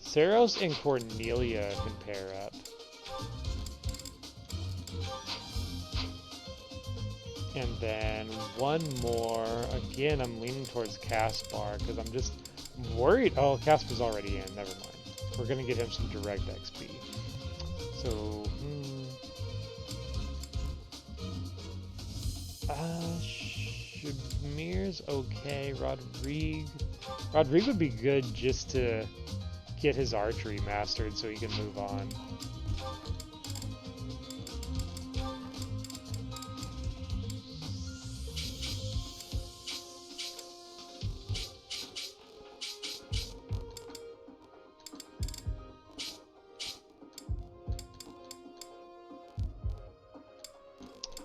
Seros and Cornelia can pair up. And then one more. Again, I'm leaning towards Caspar because I'm just worried. Oh, Caspar's already in. Never mind. We're going to get him some direct XP. So, Shamir's okay. Rodrigue would be good just to get his archery mastered so he can move on.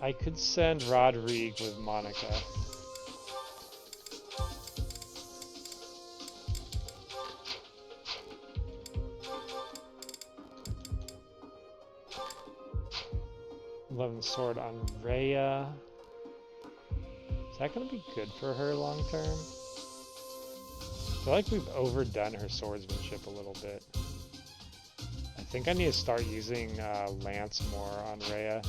I could send Rodrigue with Monica. Eleven sword on Rhea. Is that going to be good for her long term? I feel like we've overdone her swordsmanship a little bit. I think I need to start using Lance more on Rhea.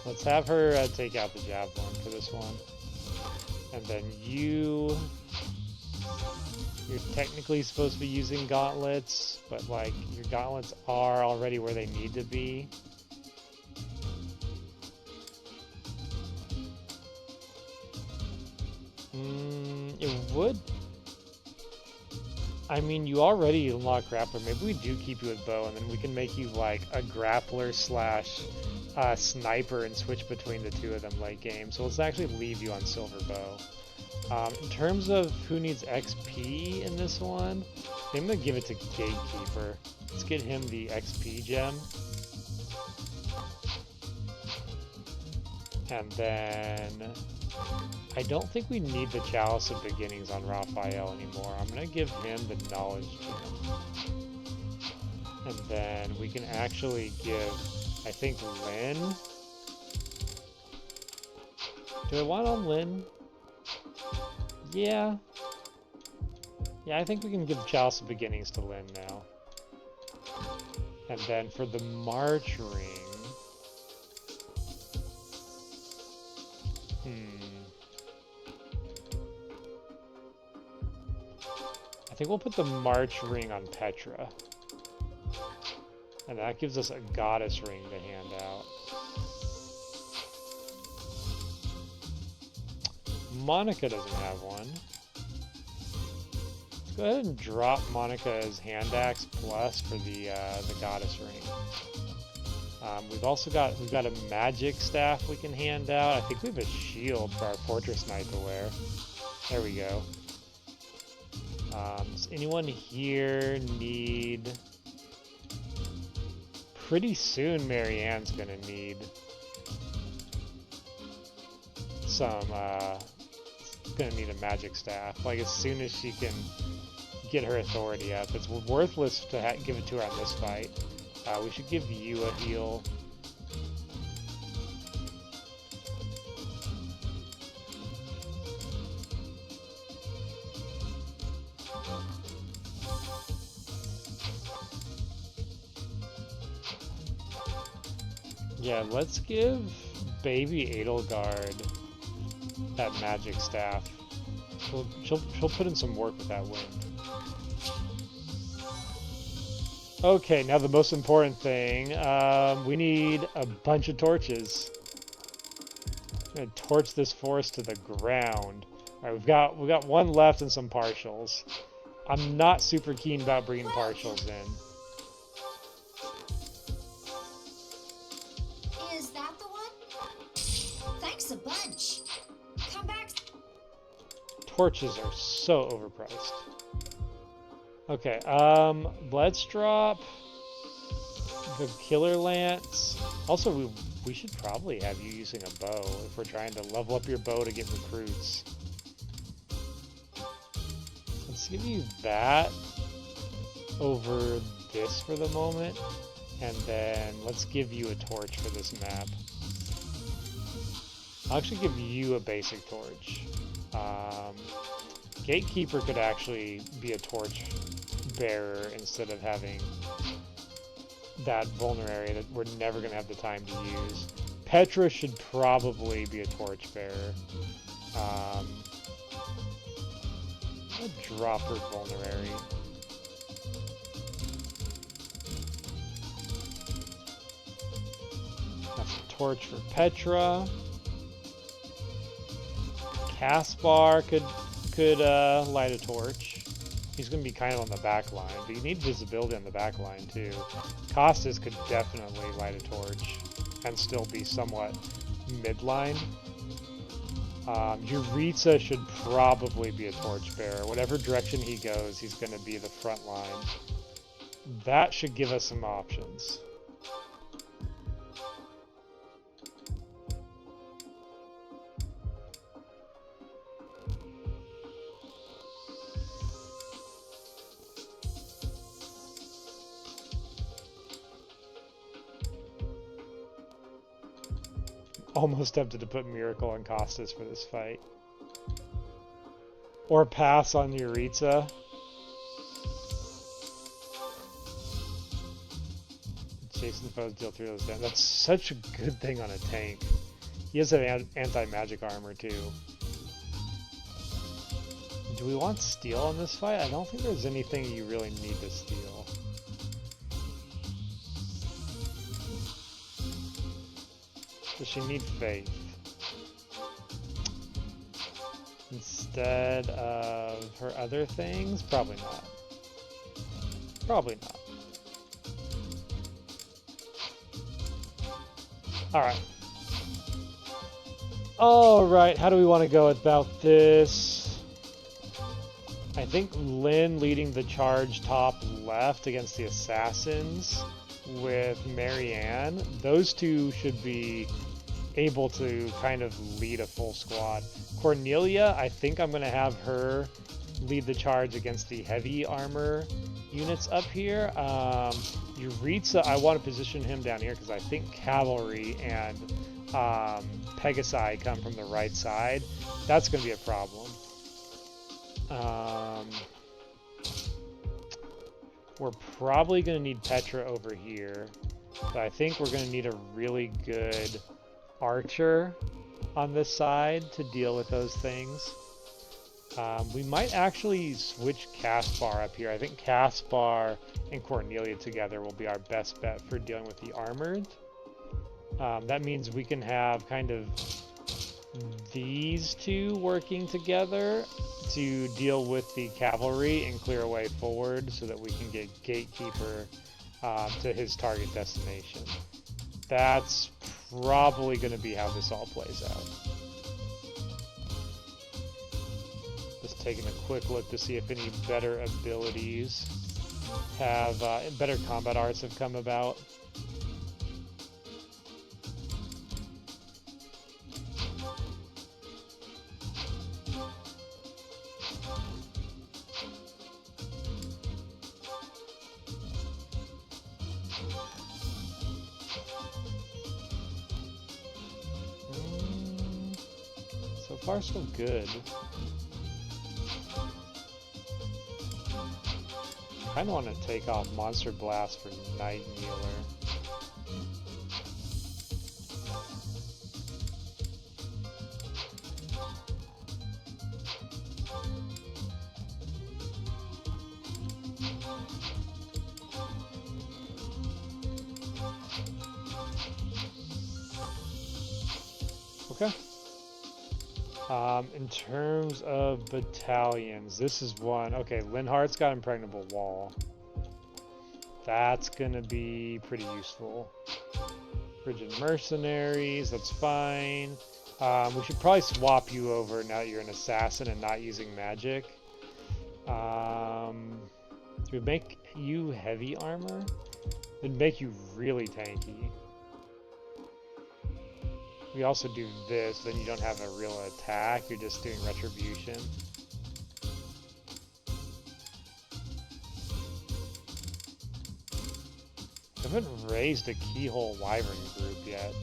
Let's have her take out the javelin for this one. And then you're technically supposed to be using gauntlets, but like your gauntlets are already where they need to be. It would. I mean, you already unlock grappler. Maybe we do keep you with bow, and then we can make you like a grappler slash sniper and switch between the two of them late game. So let's actually leave you on silver bow. In terms of who needs XP in this one, I'm gonna give it to Gatekeeper. Let's get him the XP gem. And then I don't think we need the Chalice of Beginnings on Raphael anymore. I'm going to give him the Knowledge Gem. And then we can actually give, I think, Lynn. Do I want on Lynn? Yeah. Yeah, I think we can give Chalice of Beginnings to Lynn now. And then for the March Ring... I think we'll put the March Ring on Petra. And that gives us a Goddess Ring to hand out. Monica doesn't have one. Let's go ahead and drop Monica's Hand Axe Plus for the Goddess Ring. We've got a magic staff we can hand out. I think we have a shield for our Fortress Knight to wear. There we go. Does anyone here need... Pretty soon Marianne's gonna need some, gonna need a magic staff. Like as soon as she can get her authority up. It's worthless to give it to her on this fight. We should give you a heal. Yeah, let's give baby Edelgard that magic staff. She'll put in some work with that wind. Okay, now the most important thing. We need a bunch of torches. I'm gonna torch this forest to the ground. Alright, we've got one left and some partials. I'm not super keen about bringing partials in. A bunch. Come back. Torches are so overpriced. Okay, let's drop the Killer Lance. Also, we should probably have you using a bow if we're trying to level up your bow to get recruits. Let's give you that over this for the moment, and then let's give you a torch for this map. I'll actually give you a basic torch. Gatekeeper could actually be a torch bearer instead of having that vulnerary that we're never going to have the time to use. Petra should probably be a torch bearer. I'll drop her vulnerary. That's a torch for Petra. Caspar could light a torch. He's going to be kind of on the back line, but you need visibility on the back line too. Costas could definitely light a torch and still be somewhat midline. Yuritsa should probably be a torchbearer. Whatever direction he goes, he's going to be the front line. That should give us some options. almost tempted to put Miracle on Costas for this fight. Or pass on Yuritsa. Chasing the foes, deal 3 of those damage. That's such a good thing on a tank. He has an anti-magic armor too. Do we want steal on this fight? I don't think there's anything you really need to steal. Does she need faith? Instead of her other things? Probably not. Probably not. Alright. Alright, how do we want to go about this? I think Lynn leading the charge top left against the assassins with Marianne. Those two should be able to kind of lead a full squad. Cornelia, I think I'm going to have her lead the charge against the heavy armor units up here. Yuritsa, I want to position him down here because I think cavalry and Pegasi come from the right side. That's going to be a problem. We're probably going to need Petra over here, but I think we're going to need a really good archer on this side to deal with those things. We might actually switch Caspar up here. I think Caspar and Cornelia together will be our best bet for dealing with the armored. That means we can have kind of these two working together to deal with the cavalry and clear a way forward so that we can get Gatekeeper to his target destination. That's probably going to be how this all plays out. Just taking a quick look to see if any better abilities have, better combat arts have come about. So far, so good. I kind of want to take off Monster Blast for Night Kneeler. Okay. In terms of battalions, this is one. Okay, Linhardt's got Impregnable Wall. That's gonna be pretty useful. Frigid Mercenaries, that's fine. We should probably swap you over now that you're an assassin and not using magic. Do we make you heavy armor? It'd make you really tanky. We also do this, then you don't have a real attack, you're just doing retribution. I haven't raised a Keyhole Wyvern group yet.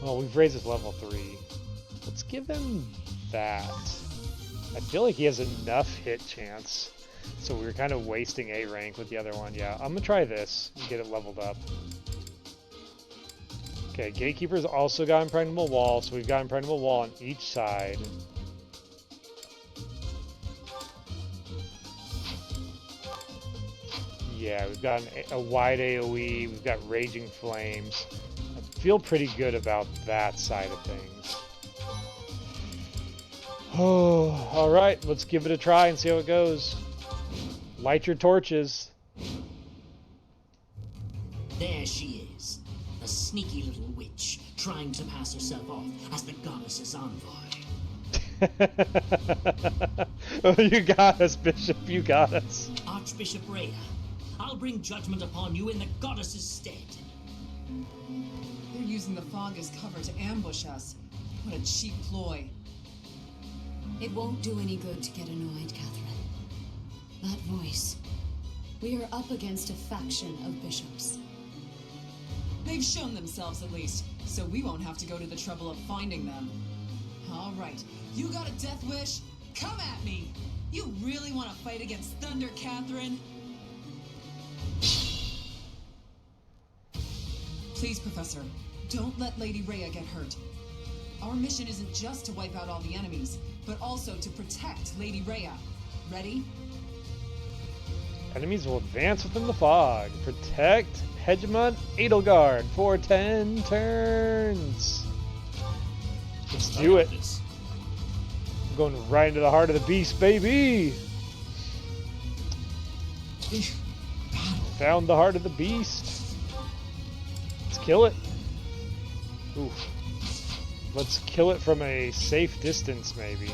Well, we've raised his level 3. Let's give him that. I feel like he has enough hit chance. So we were kind of wasting A rank with the other one. Yeah, I'm gonna try this and get it leveled up. Okay, Gatekeeper's also got Impregnable Wall, so we've got Impregnable Wall on each side. Yeah, we've got a wide AoE, we've got Raging Flames. I feel pretty good about that side of things. Oh, alright, let's give it a try and see how it goes. Light your torches. There she is. A sneaky little witch, trying to pass herself off as the goddess's envoy. Oh, you got us, Bishop, you got us. Archbishop Rhea, I'll bring judgment upon you in the goddess's stead. They're using the fog as cover to ambush us. What a cheap ploy. It won't do any good to get annoyed, Catherine. That voice. We are up against a faction of bishops. They've shown themselves at least, so we won't have to go to the trouble of finding them. All right, you got a death wish? Come at me! You really want to fight against Thunder Catherine? Please, Professor, don't let Lady Rhea get hurt. Our mission isn't just to wipe out all the enemies, but also to protect Lady Rhea. Ready? Enemies will advance within the fog. Protect Hegemon Edelgard for 10 turns. Let's do it. I'm going right into the heart of the beast, baby. Found the heart of the beast. Let's kill it. Oof. Let's kill it from a safe distance, maybe.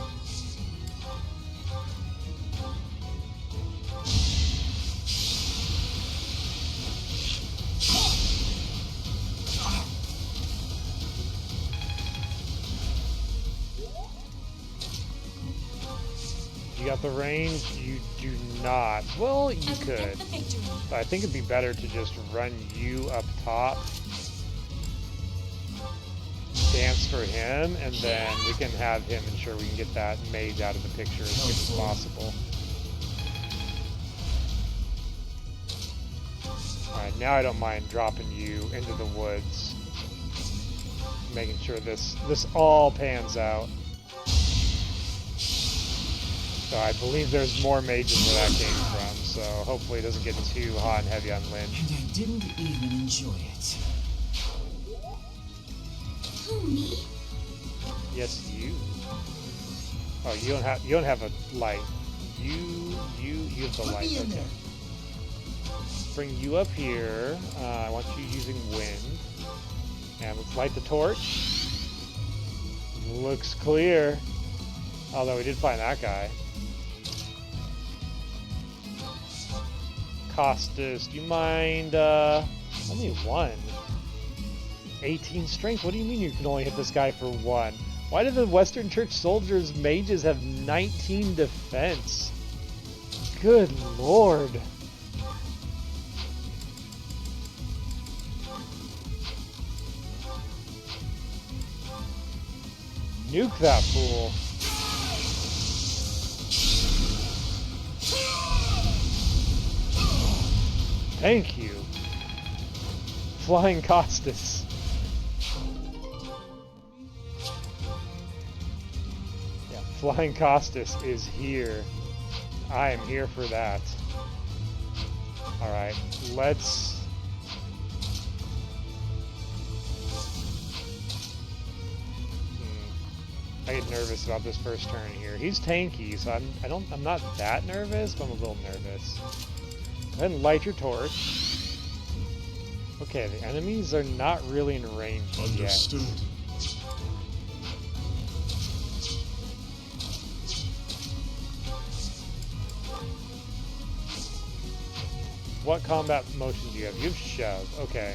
You got the range? You do not. Well, you could. But I think it'd be better to just run you up top. Dance for him, and then we can have him ensure we can get that mage out of the picture as quick as possible. Alright, now I don't mind dropping you into the woods. Making sure this all pans out. So I believe there's more mages where that came from, so hopefully it doesn't get too hot and heavy on Lynn. And I didn't even enjoy it. Who, me? Yes, you. Oh, you don't have a light. You have the light. Okay. Bring you up here. I want you using wind. And let's light the torch. Looks clear. Although we did find that guy. Costas, do you mind, only one? 18 strength? What do you mean you can only hit this guy for one? Why do the Western Church soldiers mages have 19 defense? Good lord. Nuke that fool. Thank you. Flying Costas. Yeah, Flying Costas is here. I am here for that. Alright, let's... I get nervous about this first turn here. He's tanky, so I'm not that nervous, but I'm a little nervous. Go ahead and light your torch. Okay, the enemies are not really in range Understood. yet. What combat motion do you have? You have shove. Okay.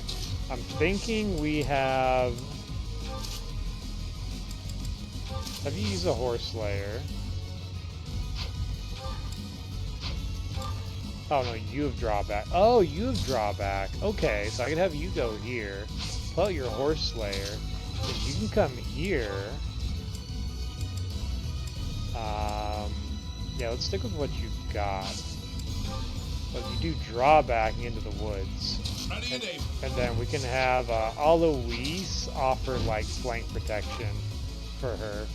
I'm thinking we have... Have you used a Horse Slayer? Oh no, you have drawback. Oh, you have drawback. Okay, so I could have you go here, pull out your Horse Slayer, and you can come here. Yeah, let's stick with what you've got. But you do drawback into the woods. And then we can have Aloise offer like flank protection for her.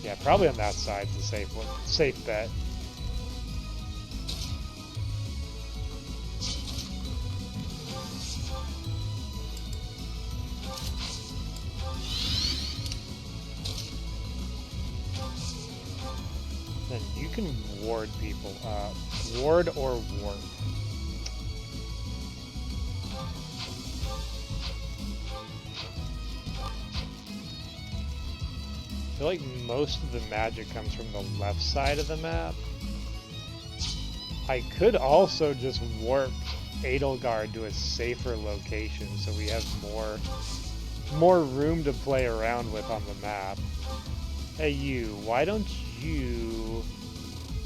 Yeah, probably on that side's the safe one. Safe bet. Then you can ward people. Ward or warp. I feel like most of the magic comes from the left side of the map. I could also just warp Edelgard to a safer location so we have more room to play around with on the map. Hey you, why don't you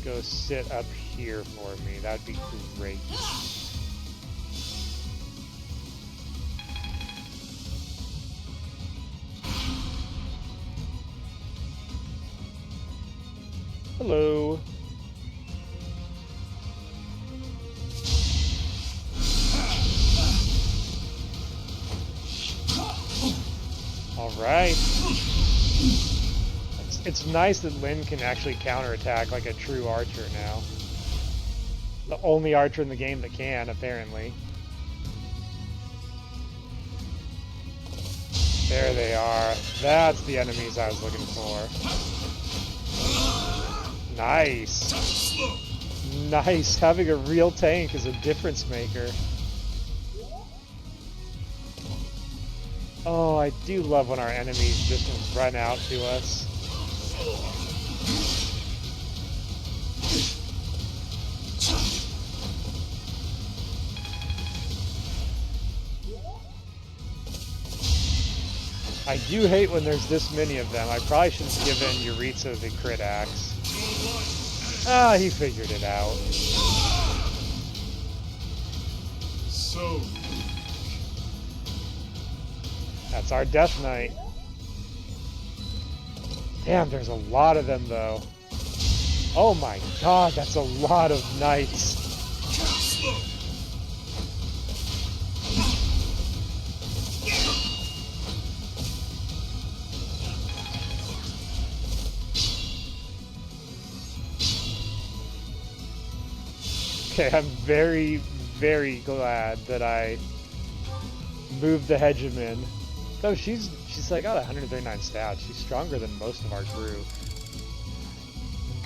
go sit up here for me? That'd be great. Hello. All right. It's nice that Lynn can actually counterattack like a true archer now. The only archer in the game that can, apparently. There they are. That's the enemies I was looking for. Nice. Nice. Having a real tank is a difference maker. Oh, I do love when our enemies just run out to us. I do hate when there's this many of them. I probably should have given Yuritsa the crit axe. Ah, he figured it out. So... That's our Death Knight. Damn, there's a lot of them, though. Oh my god, that's a lot of knights. Okay, I'm very, very glad that I moved the Hegemon. Oh, she's like, got 139 stats. She's stronger than most of our group.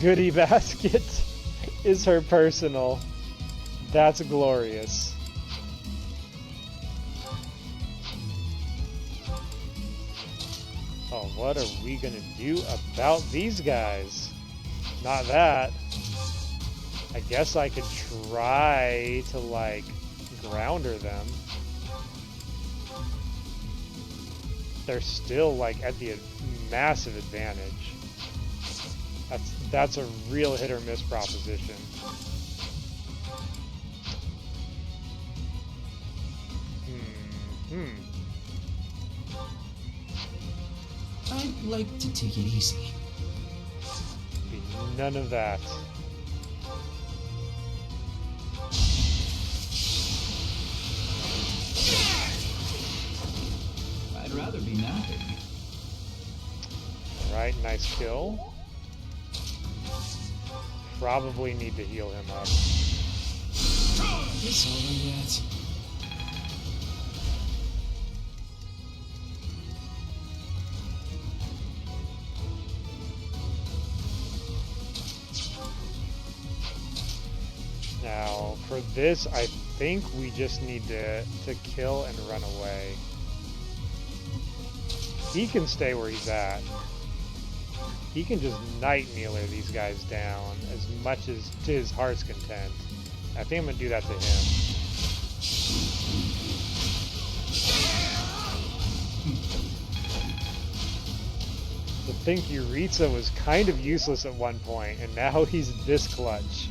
Goodie basket is her personal. That's glorious. Oh, what are we gonna do about these guys? Not that. I guess I could try to, like, grounder them. They're still, like, at the massive advantage. That's a real hit or miss proposition. I'd like to take it easy. Be none of that. I'd rather be napping. Alright, nice kill. Probably need to heal him up. It's over yet. Now, for this, I think we just need to kill and run away. He can stay where he's at. He can just Night Mealer these guys down as much as to his heart's content. I think I'm going to do that to him. To think Yuritsa was kind of useless at one point, and now he's this clutch.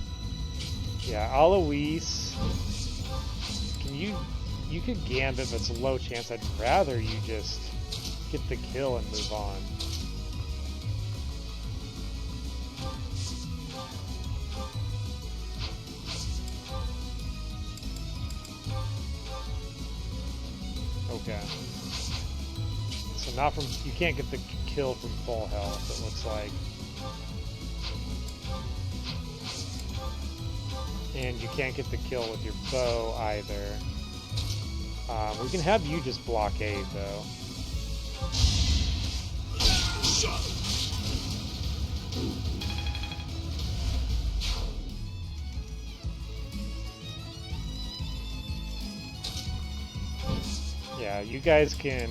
Yeah, Alois, can you could Gambit, but it's a low chance. I'd rather you just get the kill and move on. Okay. So not from, you can't get the kill from full health, it looks like. And you can't get the kill with your bow either. We can have you just blockade though. Yeah, you guys can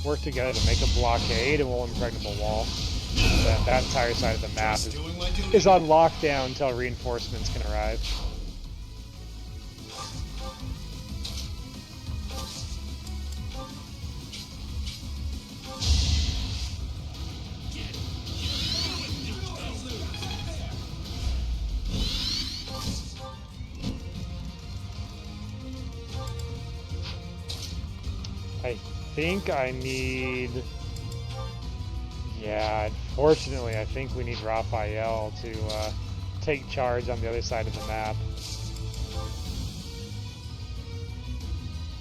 work together to make a blockade and we'll impregnable wall. That entire side of the map is on lockdown until reinforcements can arrive. I think I need Yeah, unfortunately, I think we need Raphael to take charge on the other side of the map.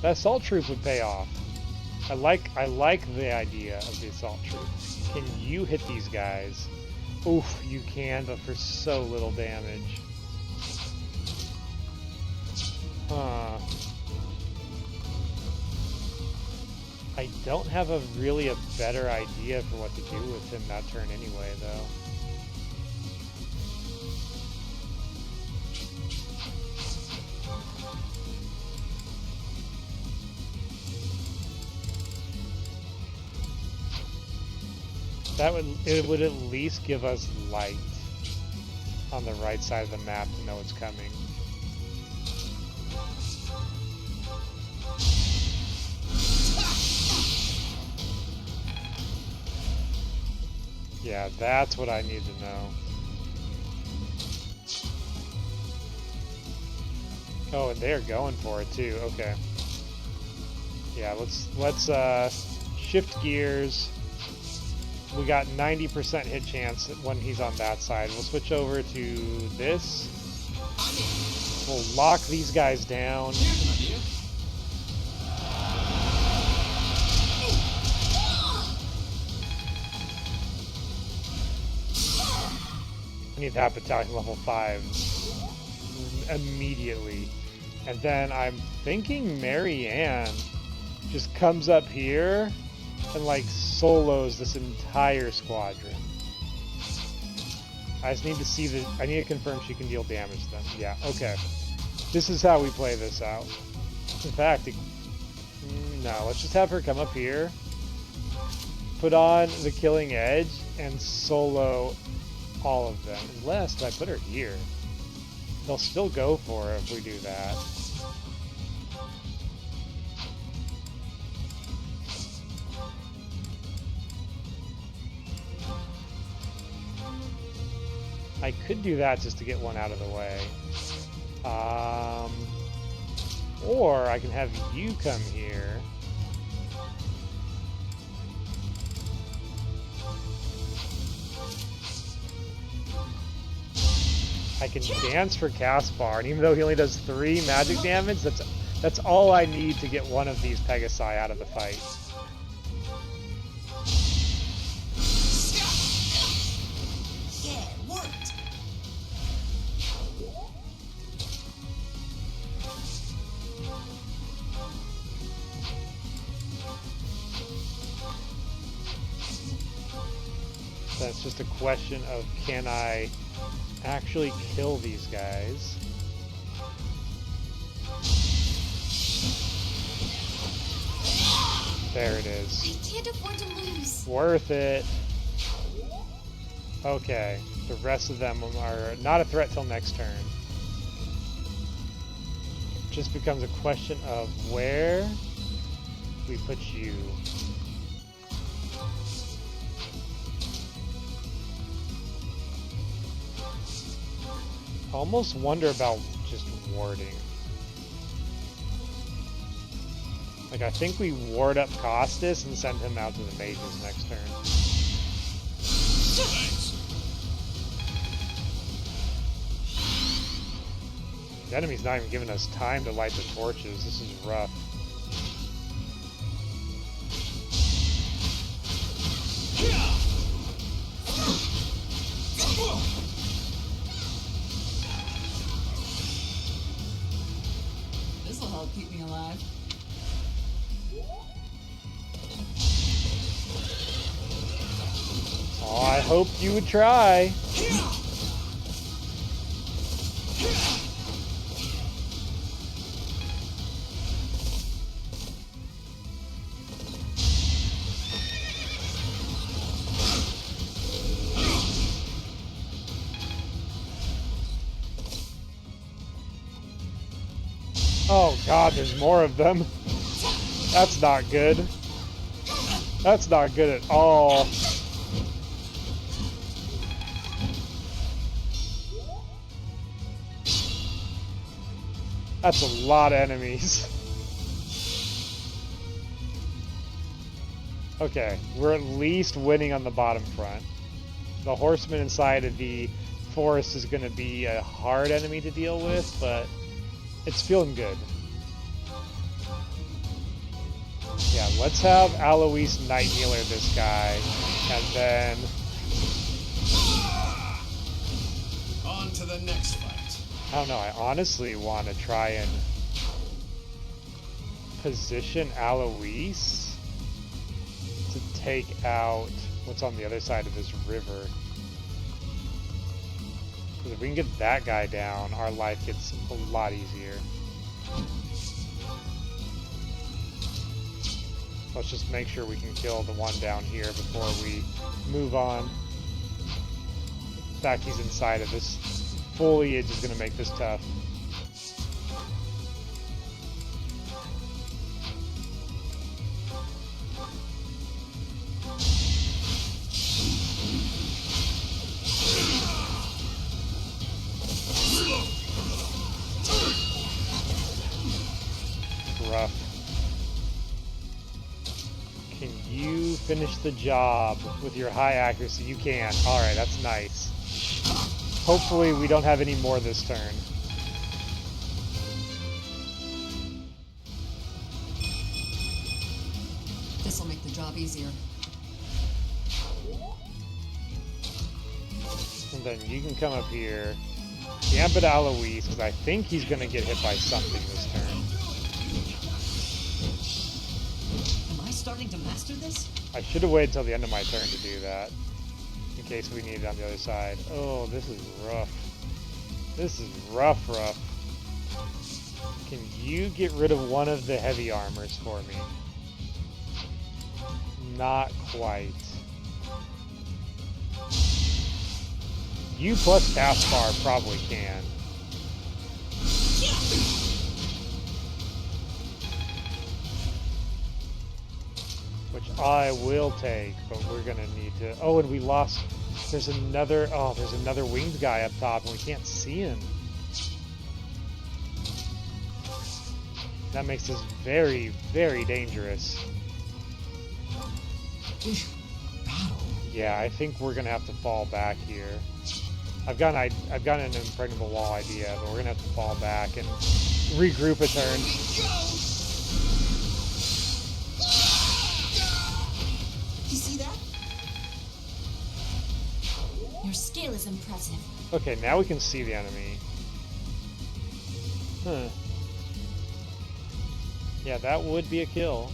That assault troop would pay off. I like the idea of the assault troop. Can you hit these guys? Oof, you can, but for so little damage. Huh. I don't have really a better idea for what to do with him that turn anyway, though. It would at least give us light on the right side of the map to know it's coming. Yeah, that's what I need to know. Oh, and they're going for it too. Okay. Yeah, let's shift gears. We got 90% hit chance when he's on that side. We'll switch over to this. We'll lock these guys down. I need that battalion level 5 immediately. And then I'm thinking Marianne just comes up here and like solos this entire squadron. I just need to see I need to confirm she can deal damage to them. Yeah, okay. This is how we play this out. In fact, no, let's just have her come up here, put on the killing edge, and solo all of them. Unless if I put her here, they'll still go for her if we do that. I could do that just to get one out of the way. Or I can have you come here. I can dance for Caspar, and even though he only does 3 magic damage, that's all I need to get one of these Pegasi out of the fight. That's just a question of, can I actually kill these guys? There it is. I can't afford to lose. Worth it. Okay, the rest of them are not a threat till next turn. Just becomes a question of where we put you. Almost wonder about just warding. Like, I think we ward up Costas and send him out to the mages next turn. The enemy's not even giving us time to light the torches. This is rough. This'll help keep me alive. Oh, I hoped you would try. Oh god, there's more of them. That's not good. That's not good at all. That's a lot of enemies. Okay, we're at least winning on the bottom front. The horseman inside of the forest is going to be a hard enemy to deal with, but it's feeling good. Yeah, let's have Alois Nightkneeler this guy, and then... On to the next fight. I don't know, I honestly want to try and position Alois to take out what's on the other side of this river. Because if we can get that guy down, our life gets a lot easier. Let's just make sure we can kill the one down here before we move on. In fact, he's inside of this foliage is going to make this tough. Rough. Can you finish the job with your high accuracy? You can. Alright, that's nice. Hopefully we don't have any more this turn. This'll make the job easier. And then you can come up here. Camp at Alois, because I think he's going to get hit by something this turn. Am I starting to master this? I should have waited till the end of my turn to do that. In case we need it on the other side. Oh, this is rough. This is rough. Can you get rid of one of the heavy armors for me? Not quite. You plus Caspar probably can. Which I will take, but we're gonna need to... Oh, and we lost... There's another winged guy up top, and we can't see him. That makes this very, very dangerous. Yeah, I think we're gonna have to fall back here. I've got an impregnable wall idea, but we're gonna have to fall back and regroup a turn. You see that? Your skill is impressive. Okay, now we can see the enemy. Huh. Yeah, that would be a kill.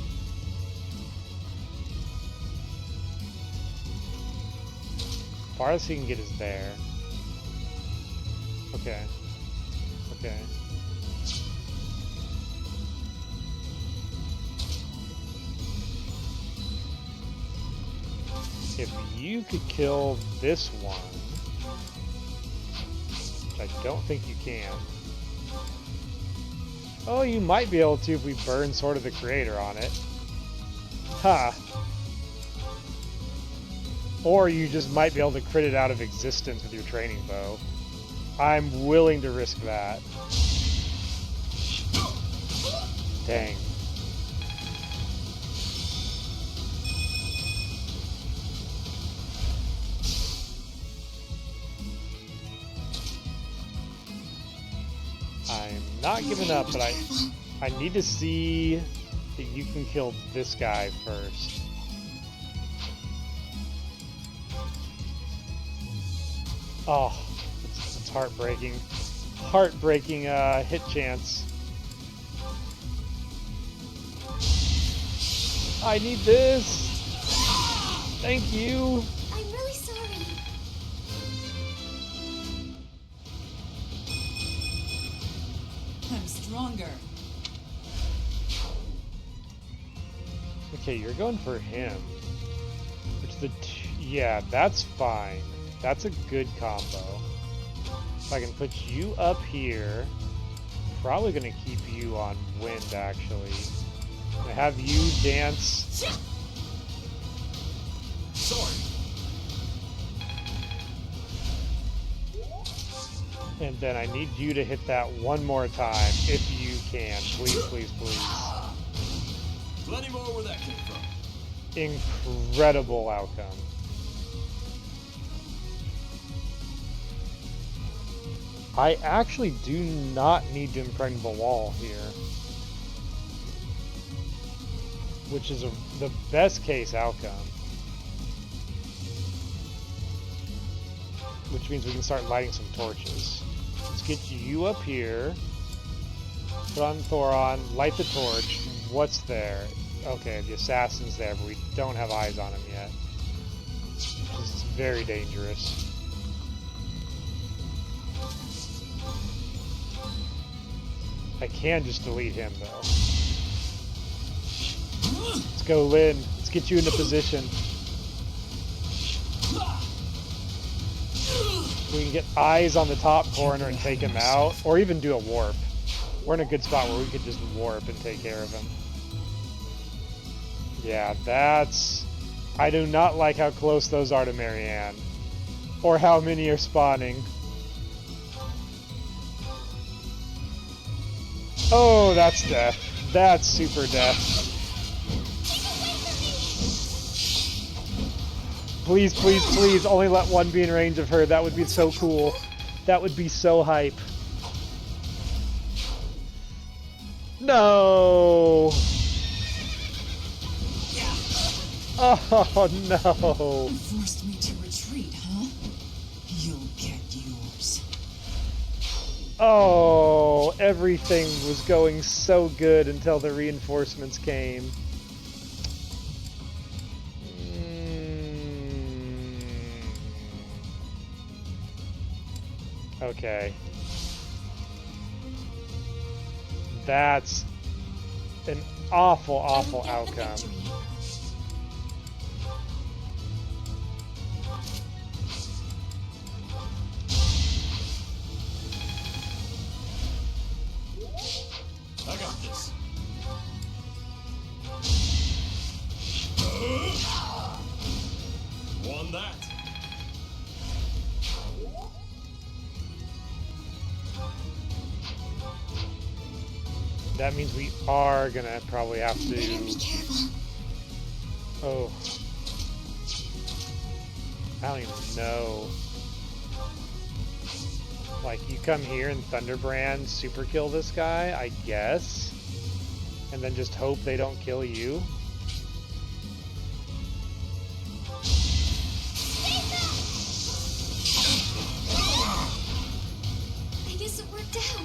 Farthest he can get is there. Okay. Okay. If you could kill this one, which I don't think you can. Oh, you might be able to if we burn Sword of the Creator on it. Ha! Or you just might be able to crit it out of existence with your training bow. I'm willing to risk that. Dang. I'm not giving up, but I need to see that you can kill this guy first. Oh, it's heartbreaking. Heartbreaking hit chance. I need this! Thank you! I'm really sorry. I'm stronger. Okay, you're going for him. Which yeah, that's fine. That's a good combo. If I can put you up here, probably gonna keep you on wind actually. I have you dance. Sorry. And then I need you to hit that one more time, if you can. Please, please, please. Plenty more where that came from. incredible outcome. I actually do not need to impregnate the wall here, which is the best case outcome. Which means we can start lighting some torches. Let's get you up here. Put on Thoron, light the torch. What's there? Okay, the assassin's there, but we don't have eyes on him yet. Which is very dangerous. I can just delete him, though. Let's go, Lynn. Let's get you into position. We can get eyes on the top corner and take him out, or even do a warp. We're in a good spot where we could just warp and take care of him. Yeah, that's... I do not like how close those are to Marianne. Or how many are spawning. Oh, that's death. That's super death. Please, please, please, only let one be in range of her. That would be so cool. That would be so hype. No! Oh, no. You forced me to retreat, huh? You'll get yours. Oh, everything was going so good until the reinforcements came. Okay. That's an awful, awful outcome. I got this. Won that. That means we are gonna probably have to... Be careful. Oh. I don't even know. Like, you come here and Thunderbrand super kill this guy, I guess? And then just hope they don't kill you? I guess it worked out.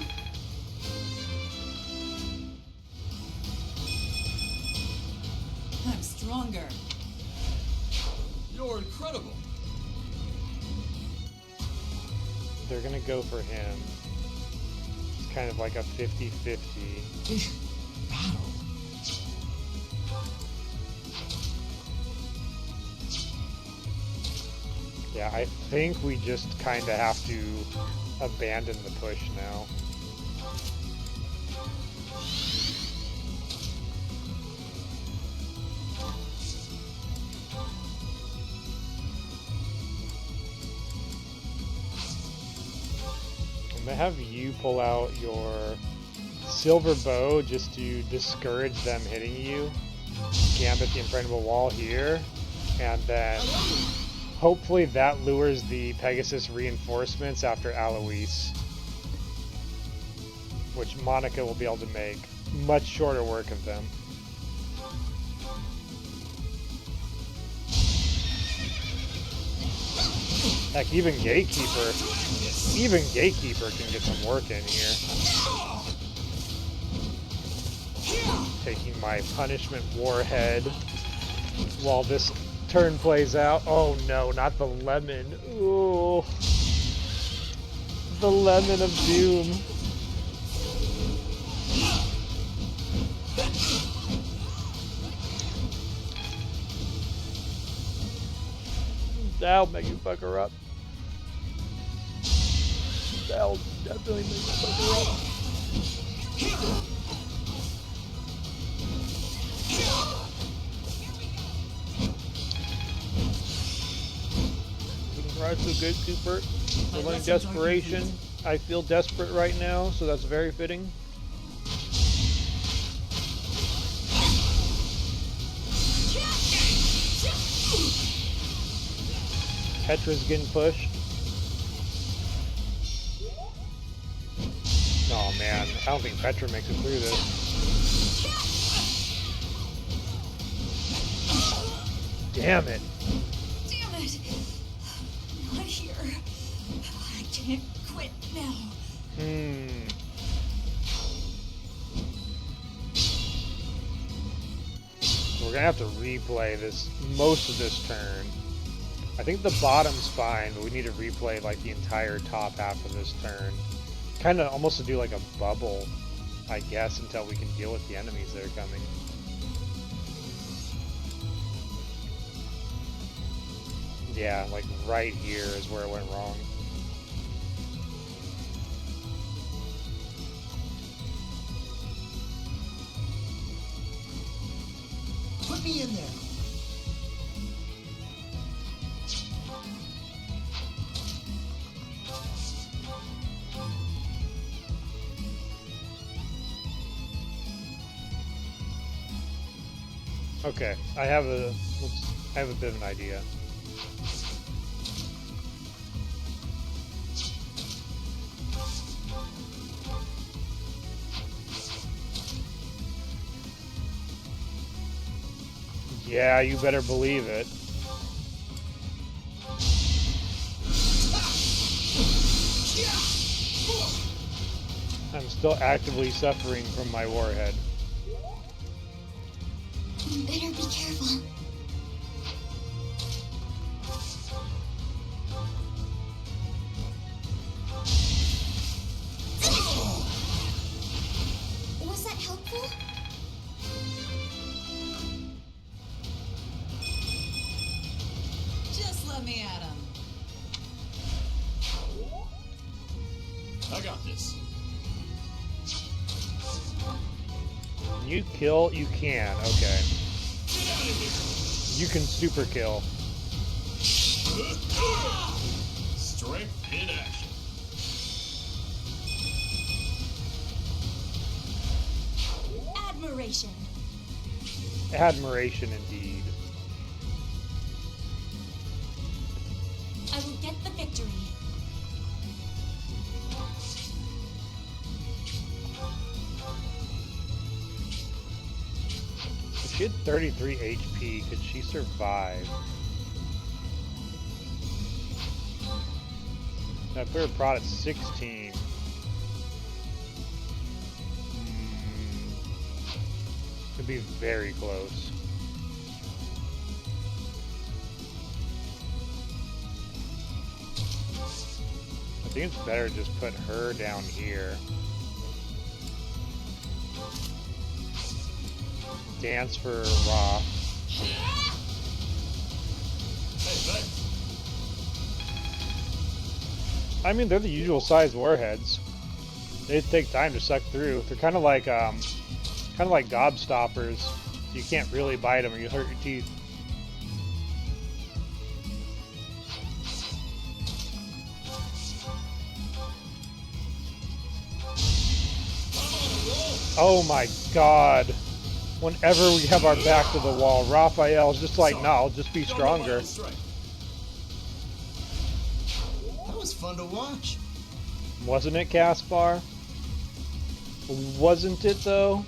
I'm stronger. You're incredible. They're gonna go for him. It's kind of like a 50-50. Battle. Yeah, I think we just kind of have to abandon the push now. I'm gonna have you pull out your silver bow just to discourage them hitting you. Gambit the impregnable wall here, and then hopefully that lures the Pegasus reinforcements after Alois, which Monica will be able to make much shorter work of them. Heck, even Gatekeeper can get some work in here. Taking my punishment warhead while this turn plays out. Oh no, not the lemon. Ooh. The lemon of doom. That'll make you fuck her up. That'll definitely make you fuck her up. Rise to Gatekeeper. We're running desperation. I feel desperate right now, so that's very fitting. Petra's getting pushed. Oh man, I don't think Petra makes it through this. Damn it. Damn it! Not here. I can't quit now. We're gonna have to replay this most of this turn. I think the bottom's fine, but we need to replay like the entire top half of this turn. Kind of almost to do like a bubble, I guess, until we can deal with the enemies that are coming. Yeah, like right here is where it went wrong. Put me in there. Okay, I have a bit of an idea. Yeah, you better believe it. I'm still actively suffering from my warhead. You better be careful. Was that helpful? Just let me at him. I got this. Can you kill? You can. Okay. You can super kill. Strength in action. Admiration. Admiration indeed. I will get the victory. She had 33 HP. Could she survive? That third prod at 16. Could be very close. I think it's better to just put her down here. Dance for Ra. Hey, thanks. I mean, they're the usual size warheads. They take time to suck through. They're kind of like gobstoppers. You can't really bite them or you hurt your teeth. Oh my god. Whenever we have our back to the wall, Raphael's just like, no, I'll just be stronger. That was fun to watch. Wasn't it, Caspar? Wasn't it, though?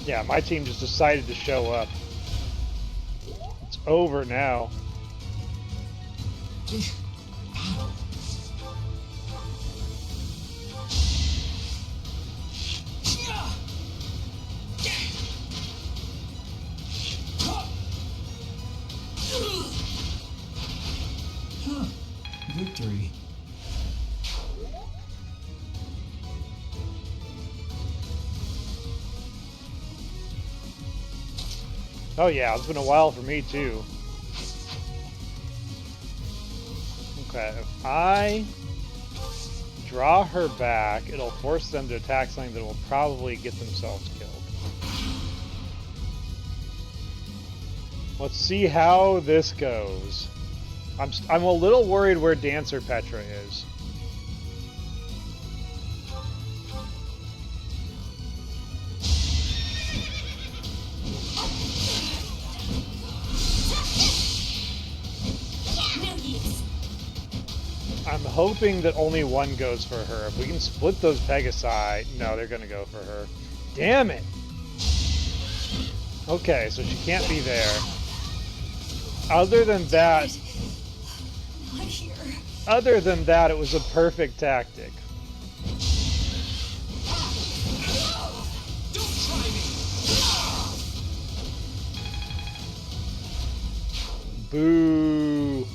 Yeah, my team just decided to show up. It's over now. Victory. Oh yeah, it's been a while for me too. Okay, if I draw her back, it'll force them to attack something that will probably get themselves killed. Let's see how this goes. I'm a little worried where Dancer Petra is. I'm hoping that only one goes for her. If we can split those Pegasi... No, they're going to go for her. Damn it! Okay, so she can't be there. Other than that... Other than that, it was a perfect tactic. Boo!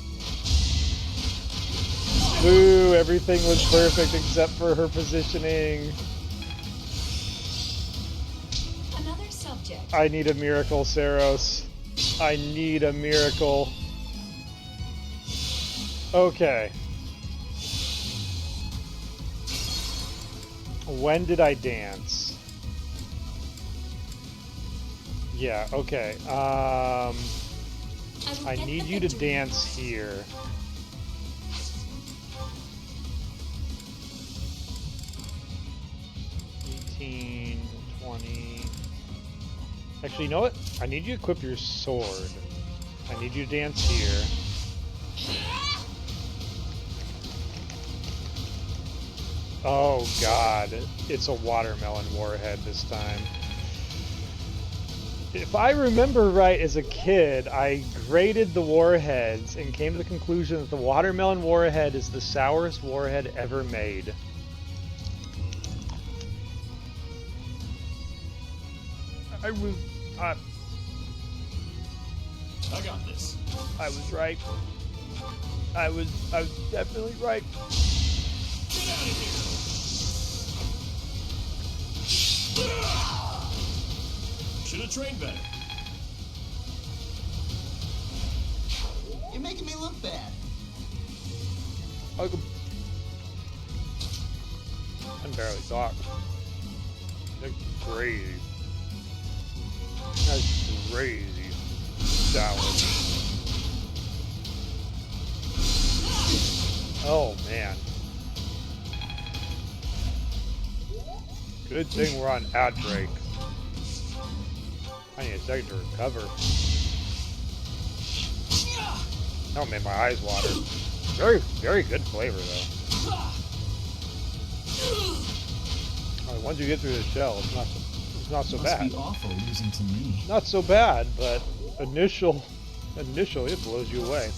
Boo! Everything was perfect except for her positioning. Another subject. I need a miracle, Saros. I need a miracle. Okay. When did I dance? Yeah, okay. I need you to dance here. $18, $20. Actually, you know what? I need you to equip your sword. I need you to dance here. Oh god, it's a watermelon warhead this time. If I remember right, as a kid, I graded the warheads and came to the conclusion that the watermelon warhead is the sourest warhead ever made. I got this. I was right. I was definitely right. Get out of here! Should have trained better. You're making me look bad. I can barely talk. That's crazy. That's crazy. Salad. Oh man. Good thing we're on ad break. I need a second to recover. That made my eyes water. Very, very good flavor though. Once you get through the shell, it's not so bad. Must be awful losing to me. Not so bad, but initially it blows you away.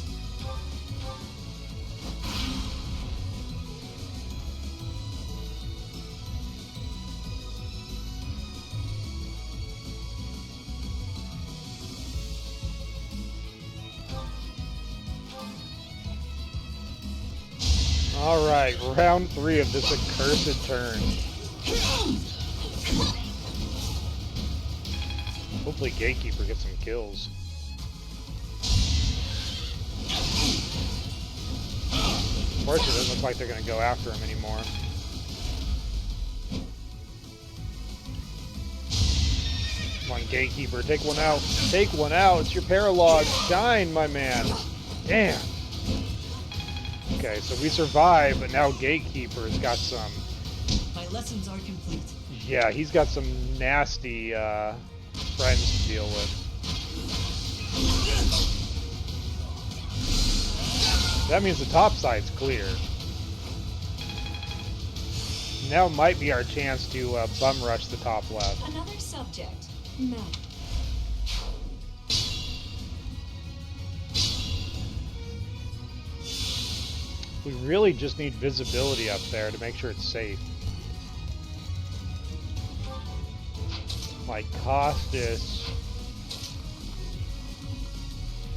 Alright, round 3 of this accursed turn. Hopefully Gatekeeper gets some kills. Of course, it doesn't look like they're going to go after him anymore. Come on, Gatekeeper, take one out. Take one out. It's your Paralogue. Shine, my man. Damn. Okay, so we survived, but now Gatekeeper's got some... My lessons are complete. Yeah, he's got some nasty friends to deal with. That means the top side's clear. Now might be our chance to bum rush the top left. Another subject. No. We really just need visibility up there to make sure it's safe. Like Costas.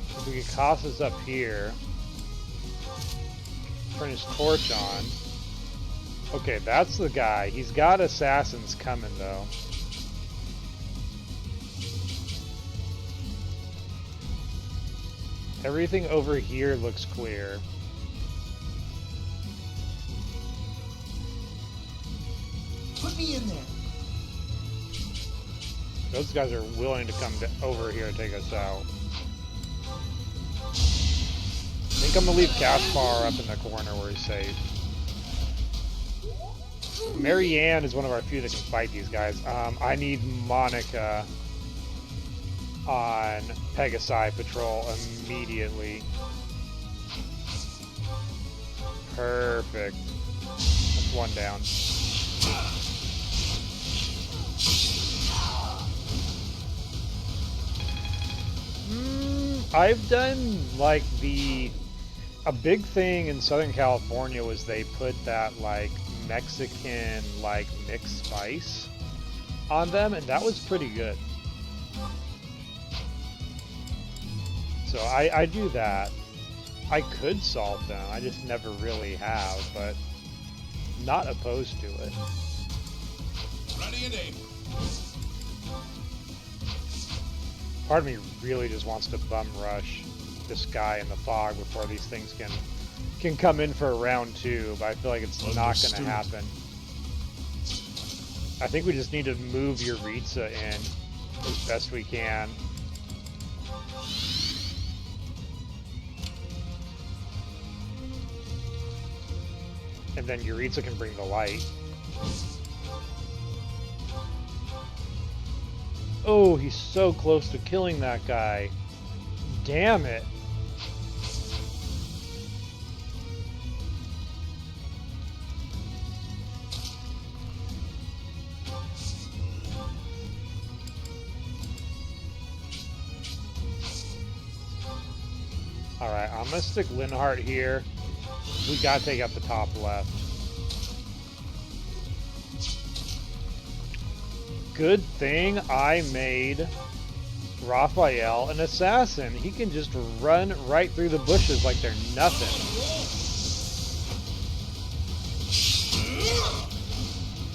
If we get Costas up here, turn his torch on. Okay, that's the guy. He's got assassins coming though. Everything over here looks clear. Put me in there. Those guys are willing to come over here and take us out. I think I'm gonna leave Caspar up in the corner where he's safe. Marianne is one of our few that can fight these guys. I need Monica on Pegasi patrol immediately. Perfect. That's one down. I've done like a big thing in Southern California was they put that like Mexican like mixed spice on them, and that was pretty good. So I do that. I could salt them, I just never really have, but not opposed to it. Ready and aim. Part of me really just wants to bum rush this guy in the fog before these things can come in for a round 2, but I feel like it's not going to happen. I think we just need to move Yuritsa in as best we can. And then Yuritsa can bring the light. Oh, he's so close to killing that guy. Damn it. Alright, I'm gonna stick Linhardt here. We gotta take out the top left. Good thing I made Raphael an assassin. He can just run right through the bushes like they're nothing.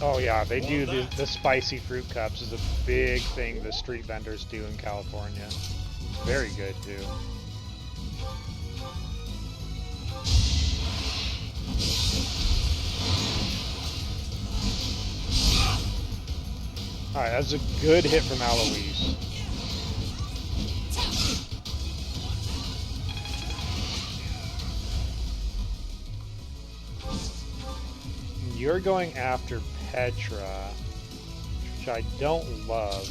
Oh yeah, they do the spicy fruit cups is a big thing the street vendors do in California. Very good too. Alright, that's a good hit from Aloise. You're going after Petra, which I don't love.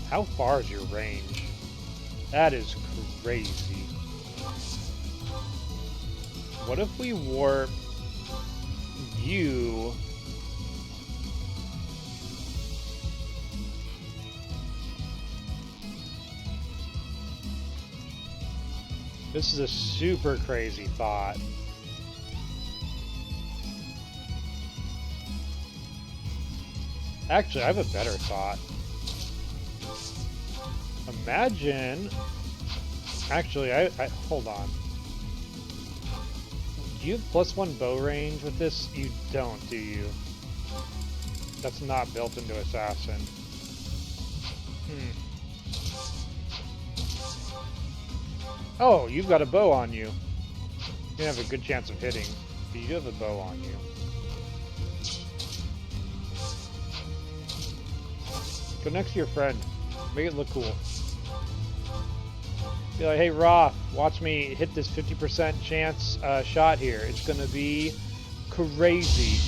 How far is your range? That is crazy. What if we warp you This is a super crazy thought. Actually, I have a better thought. Imagine... Actually, I hold on. Do you have +1 bow range with this? You don't, do you? That's not built into Assassin. Oh, you've got a bow on you. You have a good chance of hitting, but you do have a bow on you. Go next to your friend. Make it look cool. Be like, hey, Roth, watch me hit this 50% chance shot here. It's gonna be crazy.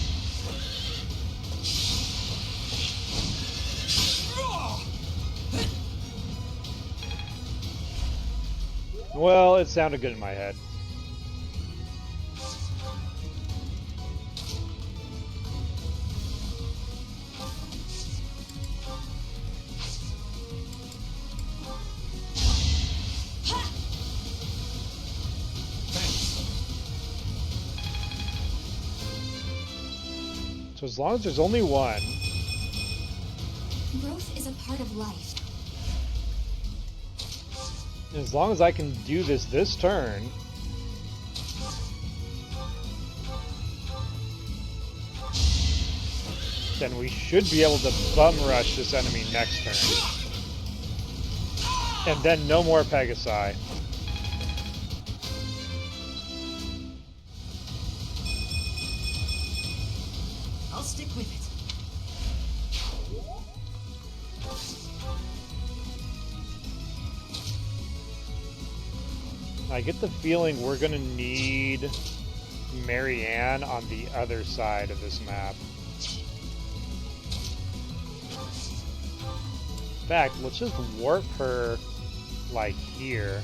Well, it sounded good in my head. So as long as there's only one. Growth is a part of life. As long as I can do this turn, then we should be able to bum rush this enemy next turn. And then no more Pegasi. I'll stick with it. I get the feeling we're gonna need Marianne on the other side of this map. fact, let's just warp her, like, here.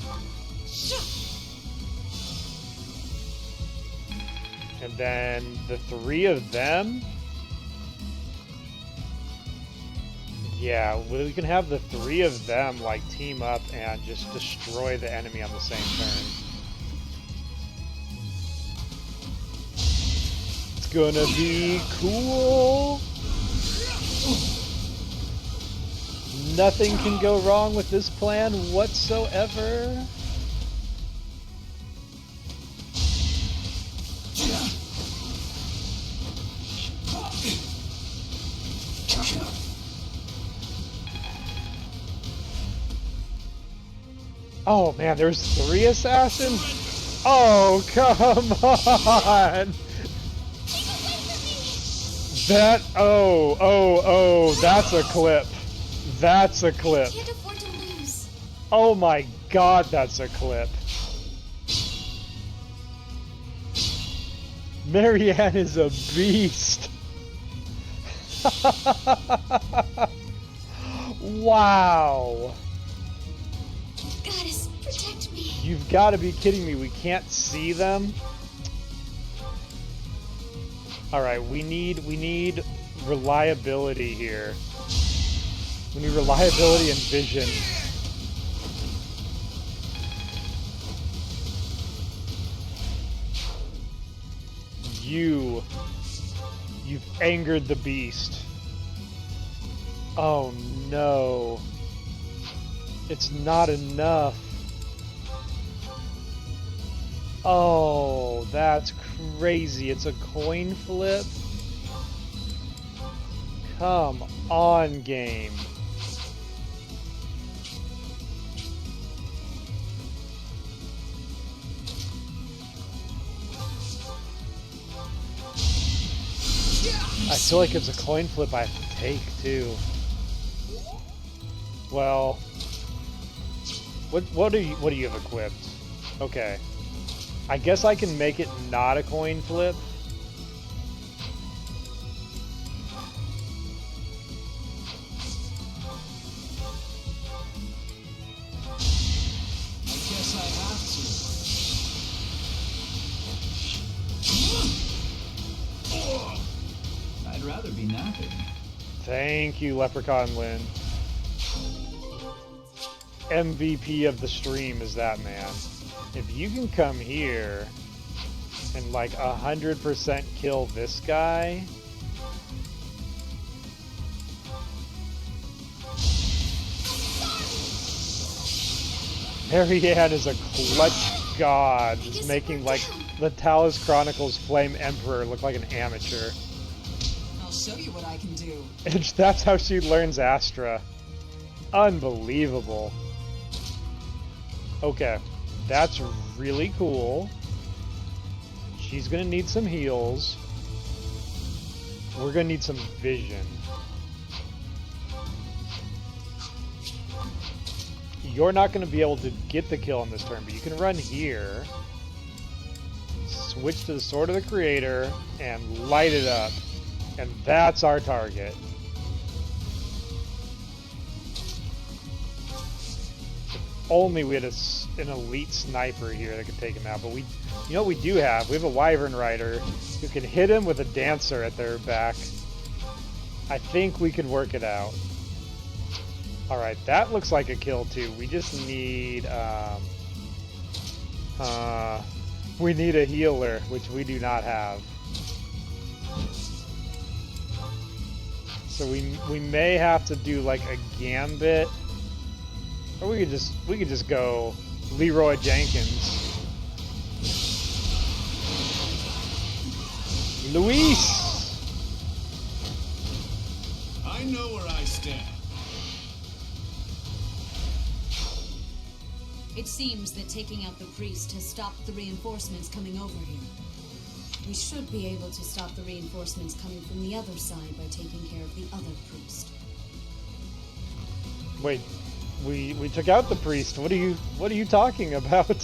And then the 3 of them... Yeah, we can have the 3 of them, like, team up and just destroy the enemy on the same turn. It's gonna be cool! Nothing can go wrong with this plan whatsoever. Oh man, there's 3 assassins? Oh, come on! That's a clip. That's a clip. Can't afford to lose. Oh my god, that's a clip. Marianne is a beast. Wow. Goddess, protect me. You've got to be kidding me. We can't see them. All right, we need reliability here. We need reliability and vision. You've angered the beast. Oh no. It's not enough. Oh, that's crazy. It's a coin flip? Come on, game. I feel like it's a coin flip I have to take, too. Well, what do you have equipped? Okay. I guess I can make it not a coin flip. I guess I have to. I'd rather be napping. Thank you, Leprechaun Lynn. MVP of the stream is that man. If you can come here and like 100% kill this guy, Marianne is a clutch god, just making like the Talos Chronicles Flame Emperor look like an amateur. I'll show you what I can do. And that's how she learns Astra. Unbelievable. Okay. That's really cool. She's gonna need some heals. We're gonna need some vision. You're not gonna be able to get the kill on this turn, but you can run here, switch to the Sword of the Creator, and light it up. And that's our target. Only we had an elite sniper here that could take him out, but you know what we do have? We have a Wyvern Rider who can hit him with a Dancer at their back. I think we can work it out. Alright, that looks like a kill too. We just need, we need a healer, which we do not have. So we may have to do like a Gambit. Or we could just go Leroy Jenkins. Luis! I know where I stand. It seems that taking out the priest has stopped the reinforcements coming over here. We should be able to stop the reinforcements coming from the other side by taking care of the other priest. Wait. We took out the priest. What are you talking about?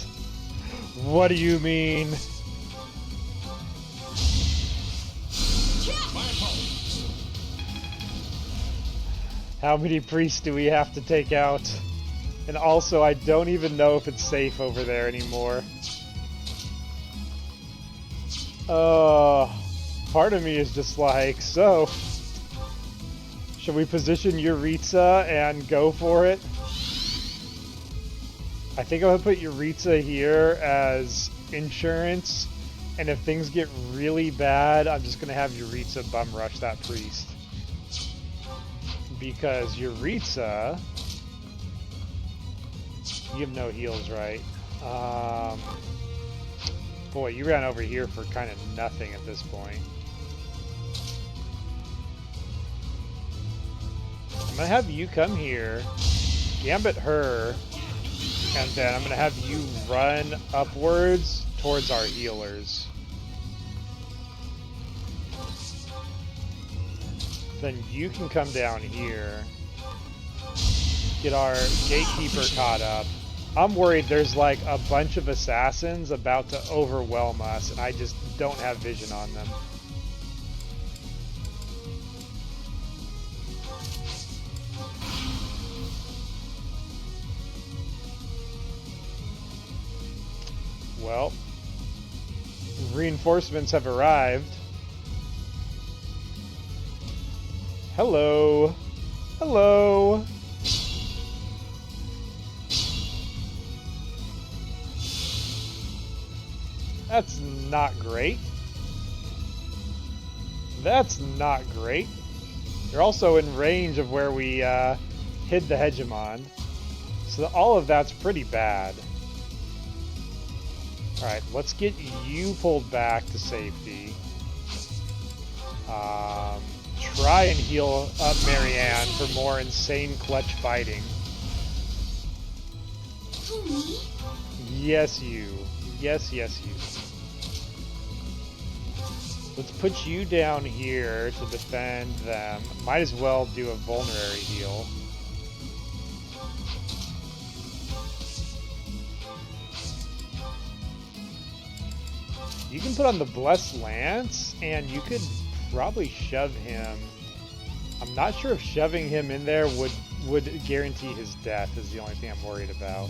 What do you mean? How many priests do we have to take out? And also, I don't even know if it's safe over there anymore. Part of me is just like, so, should we position Yuritsa and go for it? I think I'm gonna put Yuritsa here as insurance, and if things get really bad, I'm just gonna have Yuritsa bum rush that priest. Because Yuritsa, you have no heals, right? Boy, you ran over here for kind of nothing at this point. I'm gonna have you come here, gambit her, and then I'm gonna have you run upwards towards our healers. Then you can come down here, get our Gatekeeper caught up. I'm worried there's like a bunch of assassins about to overwhelm us, and I just don't have vision on them. Well, reinforcements have arrived. Hello. Hello. That's not great. That's not great. You're also in range of where we hid the Hegemon. So all of that's pretty bad. Alright, let's get you pulled back to safety. Try and heal up Marianne for more insane clutch fighting. Who, me? Yes, you. Yes, yes, you. Let's put you down here to defend them. Might as well do a vulnerary heal. You can put on the Blessed Lance, and you could probably shove him. I'm not sure if shoving him in there would guarantee his death is the only thing I'm worried about.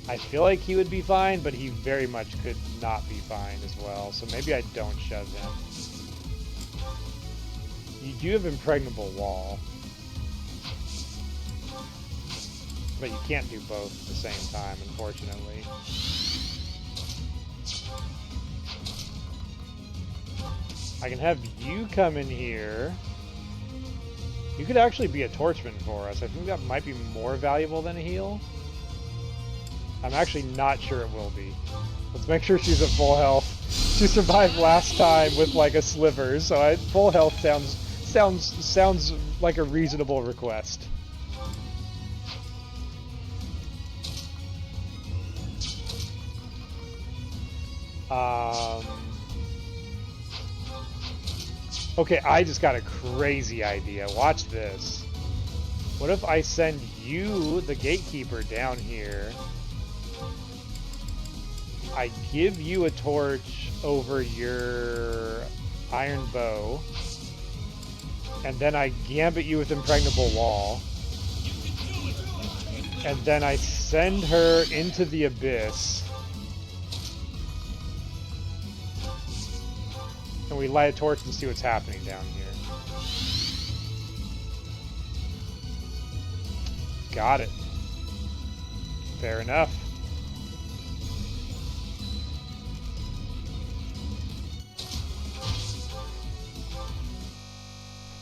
I feel like he would be fine, but he very much could not be fine as well, so maybe I don't shove him. You do have Impregnable Wall, but you can't do both at the same time, unfortunately. I can have you come in here. You could actually be a torchman for us. I think that might be more valuable than a heal. I'm actually not sure it will be. Let's make sure she's at full health. She survived last time with like a sliver, so full health sounds like a reasonable request. Okay, I just got a crazy idea. Watch this. What if I send you, the Gatekeeper, down here? I give you a torch over your iron bow, and then I gambit you with Impregnable Wall, and then I send her into the abyss, and we light a torch and see what's happening down here. Got it. Fair enough.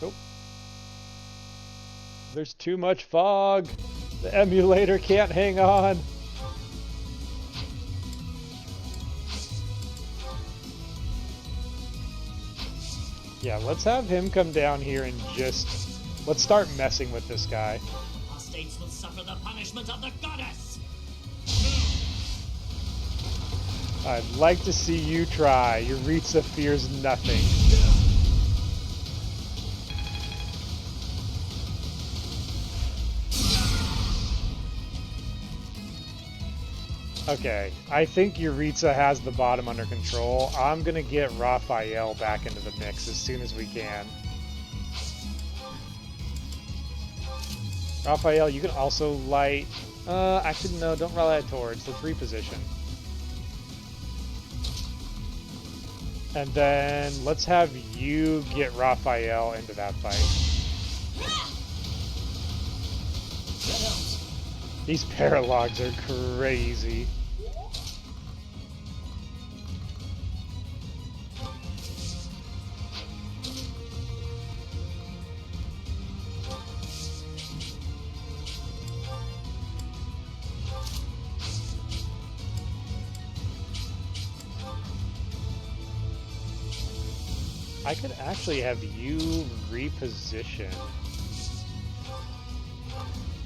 Nope. There's too much fog. The emulator can't hang on. Yeah, let's have him come down here and just... let's start messing with this guy. Apostates will suffer the punishment of the goddess! I'd like to see you try. Yuritsa fears nothing. Okay, I think Yuritsa has the bottom under control. I'm gonna get Raphael back into the mix as soon as we can. Raphael, you can also light... actually, no, don't light torch. Let's reposition. And then let's have you get Raphael into that fight. These paralogs are crazy. I could actually have you reposition.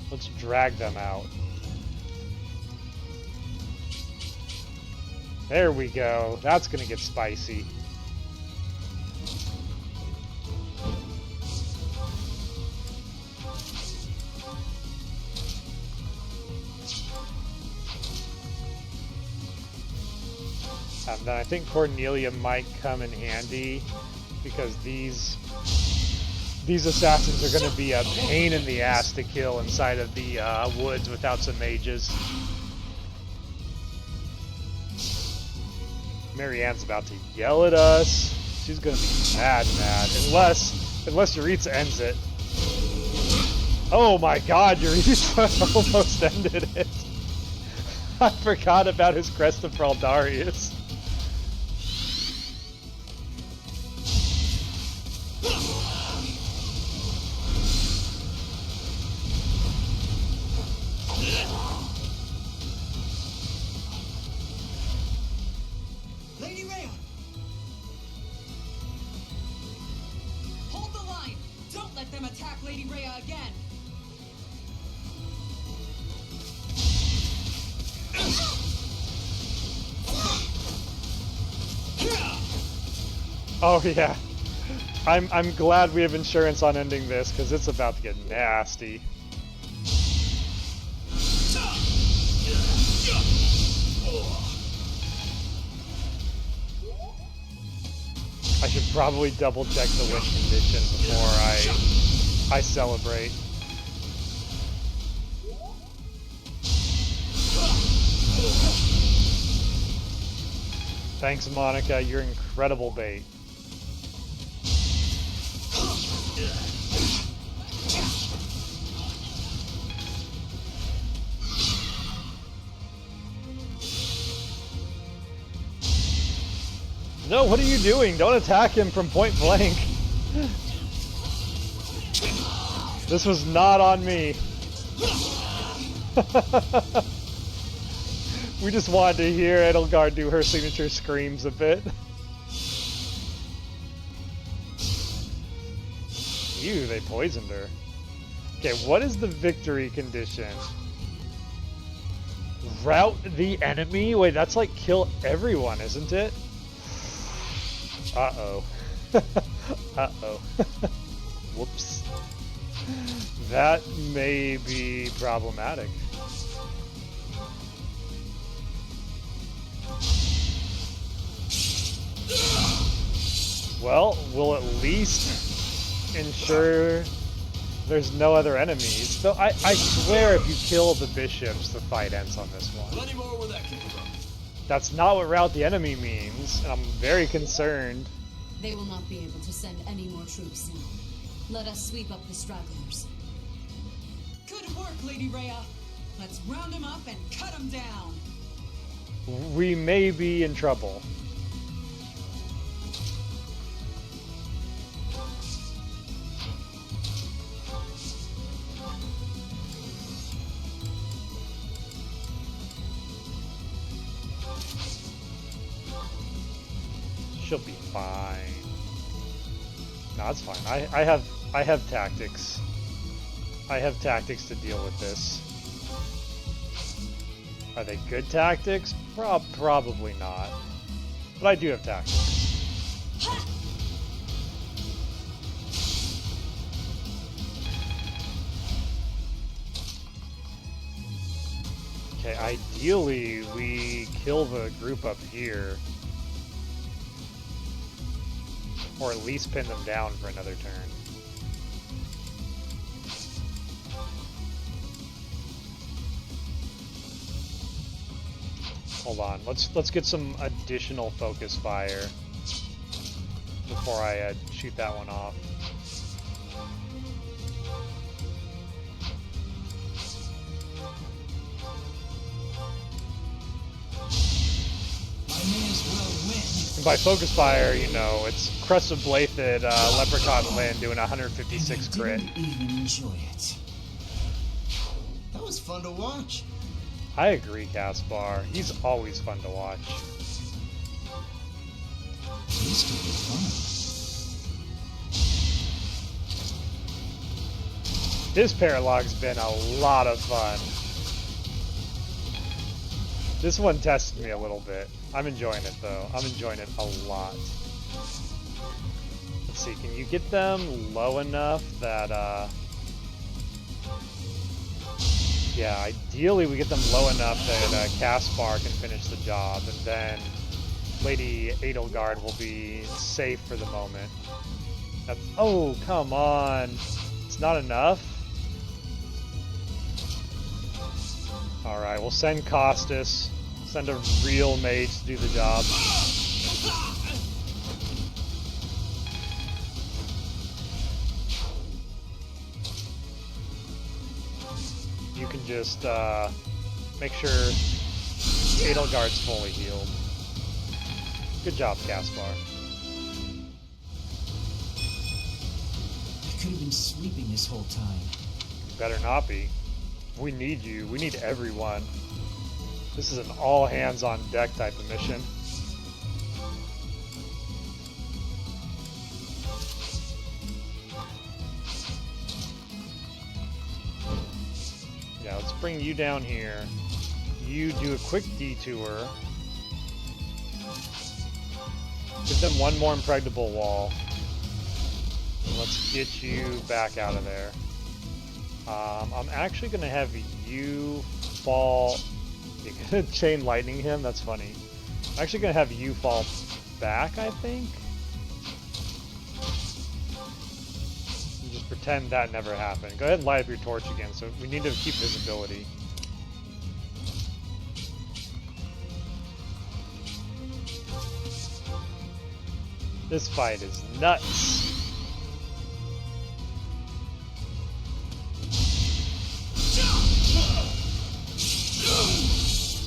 Let's drag them out. There we go. That's gonna get spicy. And then I think Cornelia might come in handy, because these assassins are going to be a pain in the ass to kill inside of the woods without some mages. Marianne's about to yell at us. She's going to be mad, unless Yuritsa ends it. Oh my god, Yuritsa almost ended it. I forgot about his Crest of Fraldarius. Oh yeah, I'm glad we have insurance on ending this, because it's about to get nasty. I should probably double check the win condition before I celebrate. Thanks, Monica. You're incredible bait. No, what are you doing? Don't attack him from point blank. This was not on me. We just wanted to hear Edelgard do her signature screams a bit. Ew, they poisoned her. Okay, what is the victory condition? Rout the enemy? Wait, that's like kill everyone, isn't it? Uh-oh. Uh-oh. Whoops. That may be problematic. Well, we'll at least ensure there's no other enemies. Though I swear if you kill the bishops, the fight ends on this one. Plenty more where that came from. That's not what rout the enemy means, and I'm very concerned. They will not be able to send any more troops now. Let us sweep up the stragglers. Good work, Lady Rhea. Let's round them up and cut them down. We may be in trouble. She'll be fine. No, it's fine. I have tactics. I have tactics to deal with this. Are they good tactics? Probably not. But I do have tactics. Okay, ideally we kill the group up here. Or at least pin them down for another turn. Hold on. Let's get some additional focus fire before I shoot that one off. And by focus fire, you know, it's Crest of Blathed, Leprechaun Lynn doing 156 crit. Didn't even enjoy it. That was fun to watch. I agree, Caspar. He's always fun to watch. Used to be fun. This Paralogue's been a lot of fun. This one tested me a little bit. I'm enjoying it though. I'm enjoying it a lot. Let's see, can you get them low enough that, yeah, ideally we get them low enough that Caspar can finish the job, and then Lady Edelgard will be safe for the moment. That's, oh, come on. It's not enough? Alright, we'll send Costas. Send a real mage to do the job. You can just make sure Edelgard's fully healed. Good job, Caspar. I could have been sleeping this whole time. Better not be. We need you. We need everyone. This is an all hands on deck type of mission. Yeah, let's bring you down here. You do a quick detour. Give them one more impregnable wall. And let's get you back out of there. I'm actually going to have you fall... You're going to chain lightning him? That's funny. I'm actually going to have you fall back, I think? And just pretend that never happened. Go ahead and light up your torch again, so we need to keep visibility. This fight is nuts!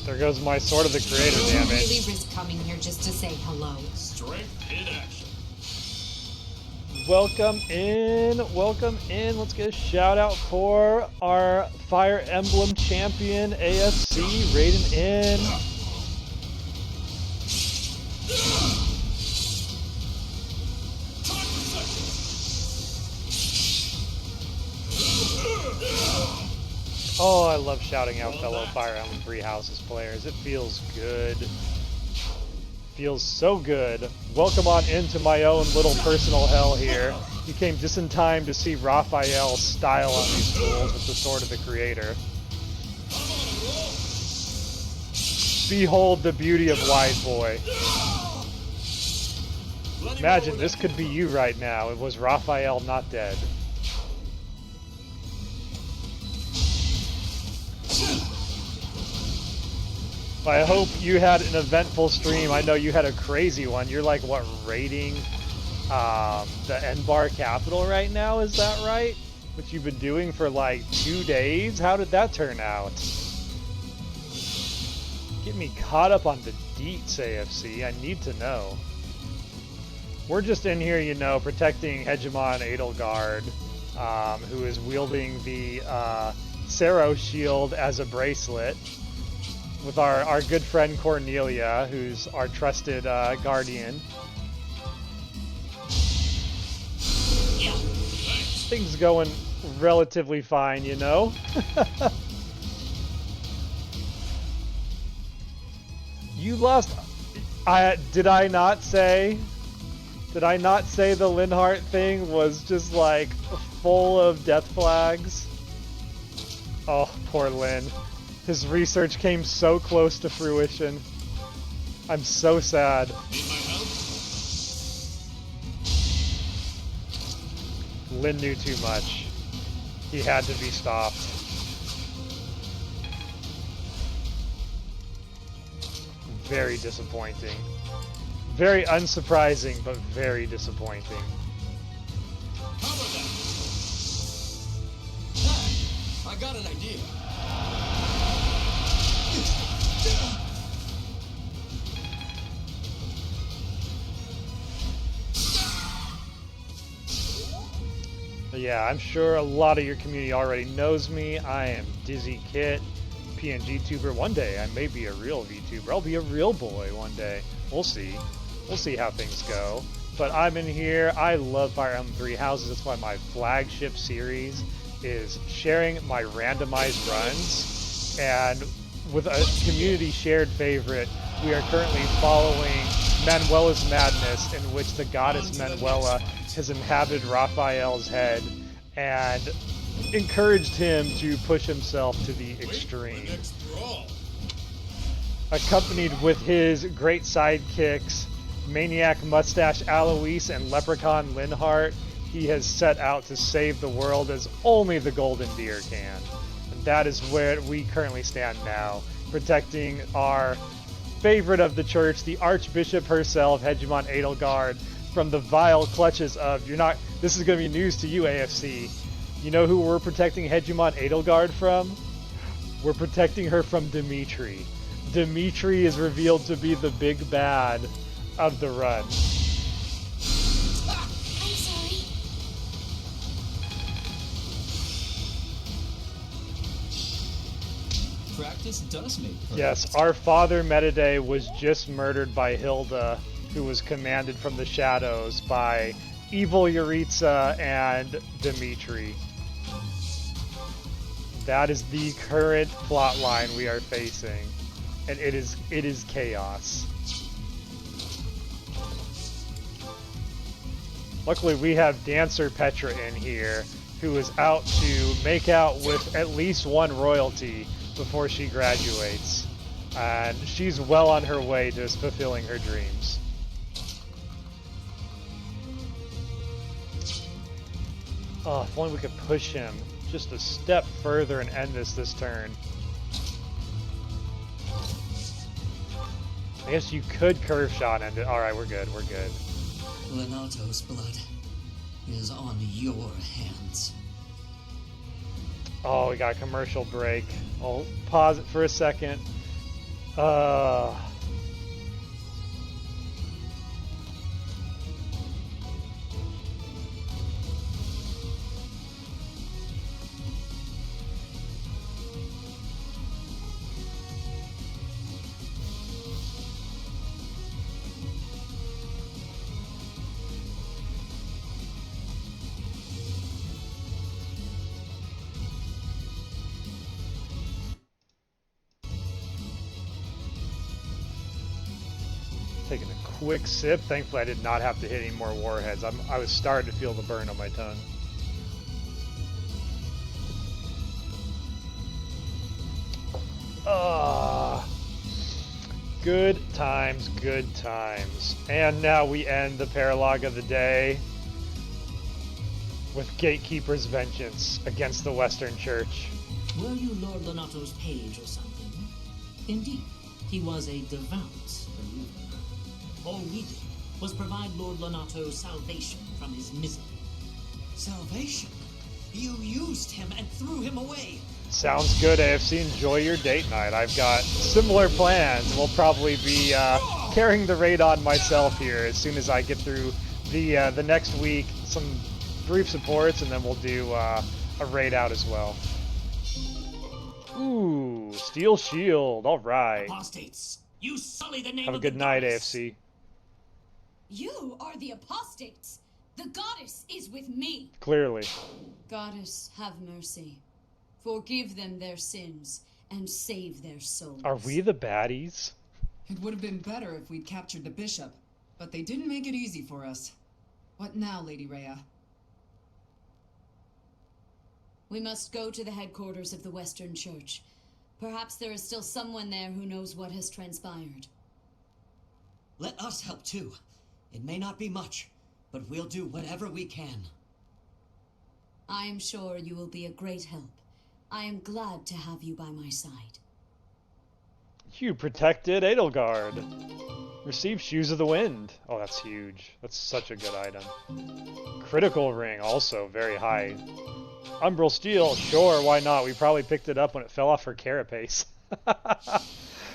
There goes my Sword of the Creator, damn it. Really risk coming here just to say hello. Strength in action. Welcome in, welcome in. Let's get a shout out for our Fire Emblem champion, AFC, raiding in. Oh, I love shouting out fellow Fire Emblem 3 Houses players. It feels good. Feels so good. Welcome on into my own little personal hell here. You came just in time to see Raphael style on these fools with the Sword of the Creator. Behold the beauty of Wise Boy. Imagine this could be you right now. It was Raphael not dead. I hope you had an eventful stream. I know you had a crazy one. You're like, what, raiding the N-Bar capital right now? Is that right? What you've been doing for like 2 days? How did that turn out? Get me caught up on the deets, AFC. I need to know. We're just in here, you know, protecting Hegemon Edelgard, who is wielding the Sero shield as a bracelet, with our good friend Cornelia, who's our trusted guardian. Things going relatively fine, you know? You lost... Did I not say the Linhardt thing was just like full of death flags? Oh, poor Lin. His research came so close to fruition. I'm so sad. Lin knew too much. He had to be stopped. very disappointing. Very unsurprising, but very disappointing. Cover them! Hey, I got an idea. But yeah, I'm sure a lot of your community already knows me. I am Dizzy Kit, PNG tuber. One day I may be a real VTuber. I'll be a real boy one day. We'll see. We'll see how things go. But I'm in here. I love Fire Emblem Three Houses. That's why my flagship series is sharing my randomized runs. And with a community shared favorite, we are currently following Manuela's madness, in which the goddess Manuela has inhabited Raphael's head and encouraged him to push himself to the extreme. Accompanied with his great sidekicks, Maniac Mustache Alois and Leprechaun Linhart, he has set out to save the world as only the Golden Deer can. And that is where we currently stand now, protecting our favorite of the church, the Archbishop herself, Hegemon Edelgard, from the vile clutches of, this is going to be news to you, AFC. You know who we're protecting Hegemon Edelgard from? We're protecting her from Dimitri. Dimitri is revealed to be the big bad of the run. I'm sorry. Practice does make perfect. Yes, our father Mediday was just murdered by Hilda, who was commanded from the shadows by evil Yuritsa and Dimitri. That is the current plot line we are facing, and it is chaos. Luckily, we have Dancer Petra in here, who is out to make out with at least one royalty before she graduates, and she's well on her way to fulfilling her dreams. Oh, if only we could push him just a step further and end this turn. I guess you could curve shot end it. Alright, we're good, we're good. Lonato's blood is on your hands. Oh, we got a commercial break. I'll pause it for a second. Taking a quick sip. Thankfully, I did not have to hit any more warheads. I was starting to feel the burn on my tongue. Good times, good times. And now we end the Paralogue of the day with Gatekeeper's vengeance against the Western Church. Were you Lord Lonato's page or something? Indeed, he was a devout believer. All we did was provide Lord Lonato salvation from his misery. Salvation? You used him and threw him away. Sounds good, AFC. Enjoy your date night. I've got similar plans. We'll probably be carrying the raid on myself here as soon as I get through the next week. Some brief supports, and then we'll do a raid out as well. Ooh, Steel Shield. All right. Apostates, you sully the name Have a of good the night, goddess. AFC. You are the apostates. The goddess is with me. Clearly. Goddess, have mercy. Forgive them their sins and save their souls. Are we the baddies? It would have been better if we'd captured the bishop, but they didn't make it easy for us. What now, Lady Rhea? We must go to the headquarters of the Western Church. Perhaps there is still someone there who knows what has transpired. Let us help too. It may not be much, but we'll do whatever we can. I am sure you will be a great help. I am glad to have you by my side. You protected Edelgard. Receive Shoes of the Wind. Oh, that's huge. That's such a good item. Critical Ring, also very high. Umbral Steel, sure, why not? We probably picked it up when it fell off her carapace.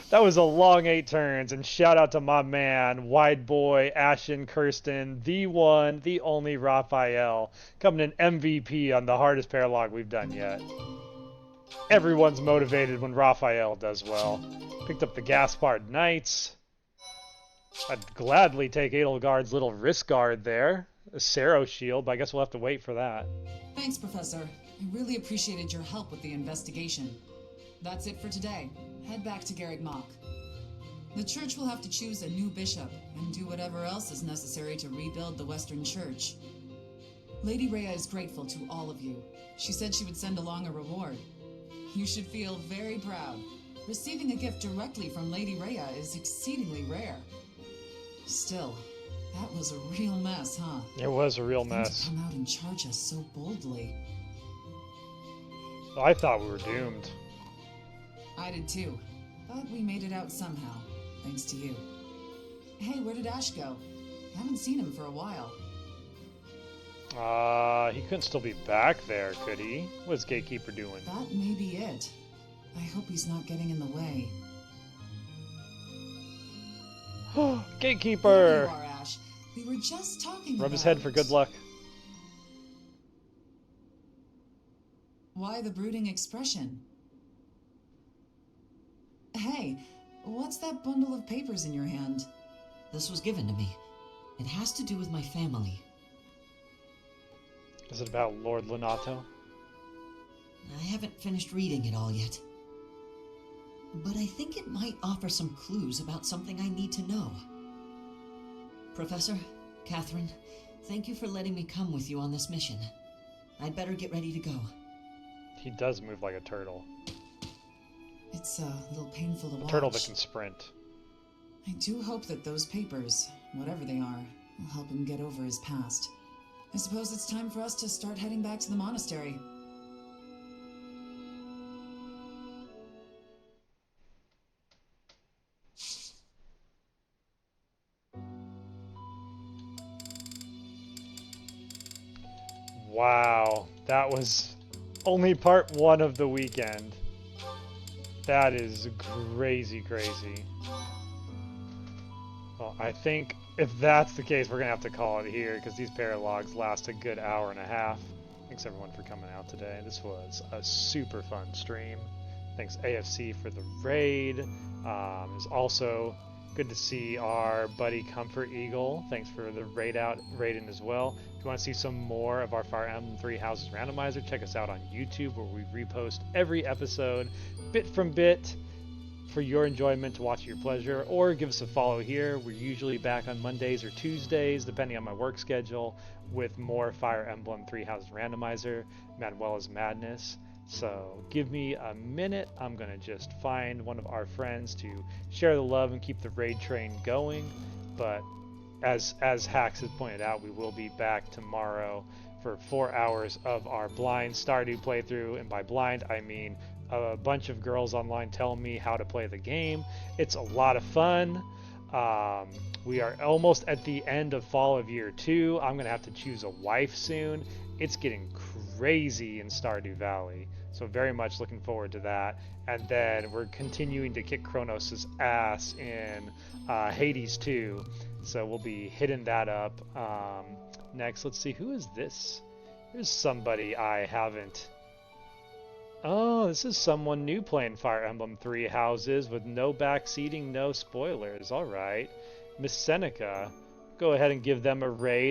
That was a long 8 turns, and shout out to my man, Wide Boy, Ashen Kirsten, the one, the only Raphael, coming in MVP on the hardest Paralogue we've done yet. Everyone's motivated when Raphael does well. Picked up the Gaspard Knights. I'd gladly take Edelgard's little wrist guard there. A Sero shield, but I guess we'll have to wait for that. Thanks, Professor. I really appreciated your help with the investigation. That's it for today. Head back to Garreg Mach. The church will have to choose a new bishop and do whatever else is necessary to rebuild the Western Church. Lady Rhea is grateful to all of you. She said she would send along a reward. You should feel very proud. Receiving a gift directly from Lady Rhea is exceedingly rare. Still, that was a real mess, huh? It was a real Them mess. to come out and charge us so boldly. I thought we were doomed. I did too, but we made it out somehow, thanks to you. Hey, where did Ash go? I haven't seen him for a while. He couldn't still be back there, could he? What's Gatekeeper doing? That may be it. I hope he's not getting in the way. Gatekeeper! There you are, Ash. We were just talking Rub his head for good luck. Why the brooding expression? Hey, what's that bundle of papers in your hand? This was given to me. It has to do with my family. Is it about Lord Lonato? I haven't finished reading it all yet. But I think it might offer some clues about something I need to know. Professor, Catherine, thank you for letting me come with you on this mission. I'd better get ready to go. He does move like a turtle. It's a little painful to watch. A turtle that can sprint. I do hope that those papers, whatever they are, will help him get over his past. I suppose it's time for us to start heading back to the monastery. Wow, that was only part 1 of the weekend. That is crazy, crazy. Well, I think if that's the case, we're going to have to call it here, because these paralogs last a good hour and a half. Thanks everyone for coming out today. This was a super fun stream. Thanks AFC for the raid. It was also good to see our buddy Comfort Eagle. Thanks for the raid-in as well. If you want to see some more of our Fire Emblem 3 Houses Randomizer, check us out on YouTube, where we repost every episode, bit from bit, for your enjoyment, to watch at your pleasure, or give us a follow here. We're usually back on Mondays or Tuesdays, depending on my work schedule, with more Fire Emblem 3 Houses Randomizer, Manuela's Madness. So give me a minute. I'm going to just find one of our friends to share the love and keep the raid train going. But as Hax has pointed out, we will be back tomorrow for 4 hours of our blind Stardew playthrough. And by blind, I mean a bunch of girls online telling me how to play the game. It's a lot of fun. We are almost at the end of fall of year 2. I'm going to have to choose a wife soon. It's getting crazy in Stardew Valley. So very much looking forward to that. And then we're continuing to kick Kronos' ass in Hades 2. So we'll be hitting that up. Next, let's see, who is this? Here's somebody I haven't... Oh, this is someone new playing Fire Emblem 3 Houses with no backseating, no spoilers. Alright. Miss Seneca. Go ahead and give them a raid.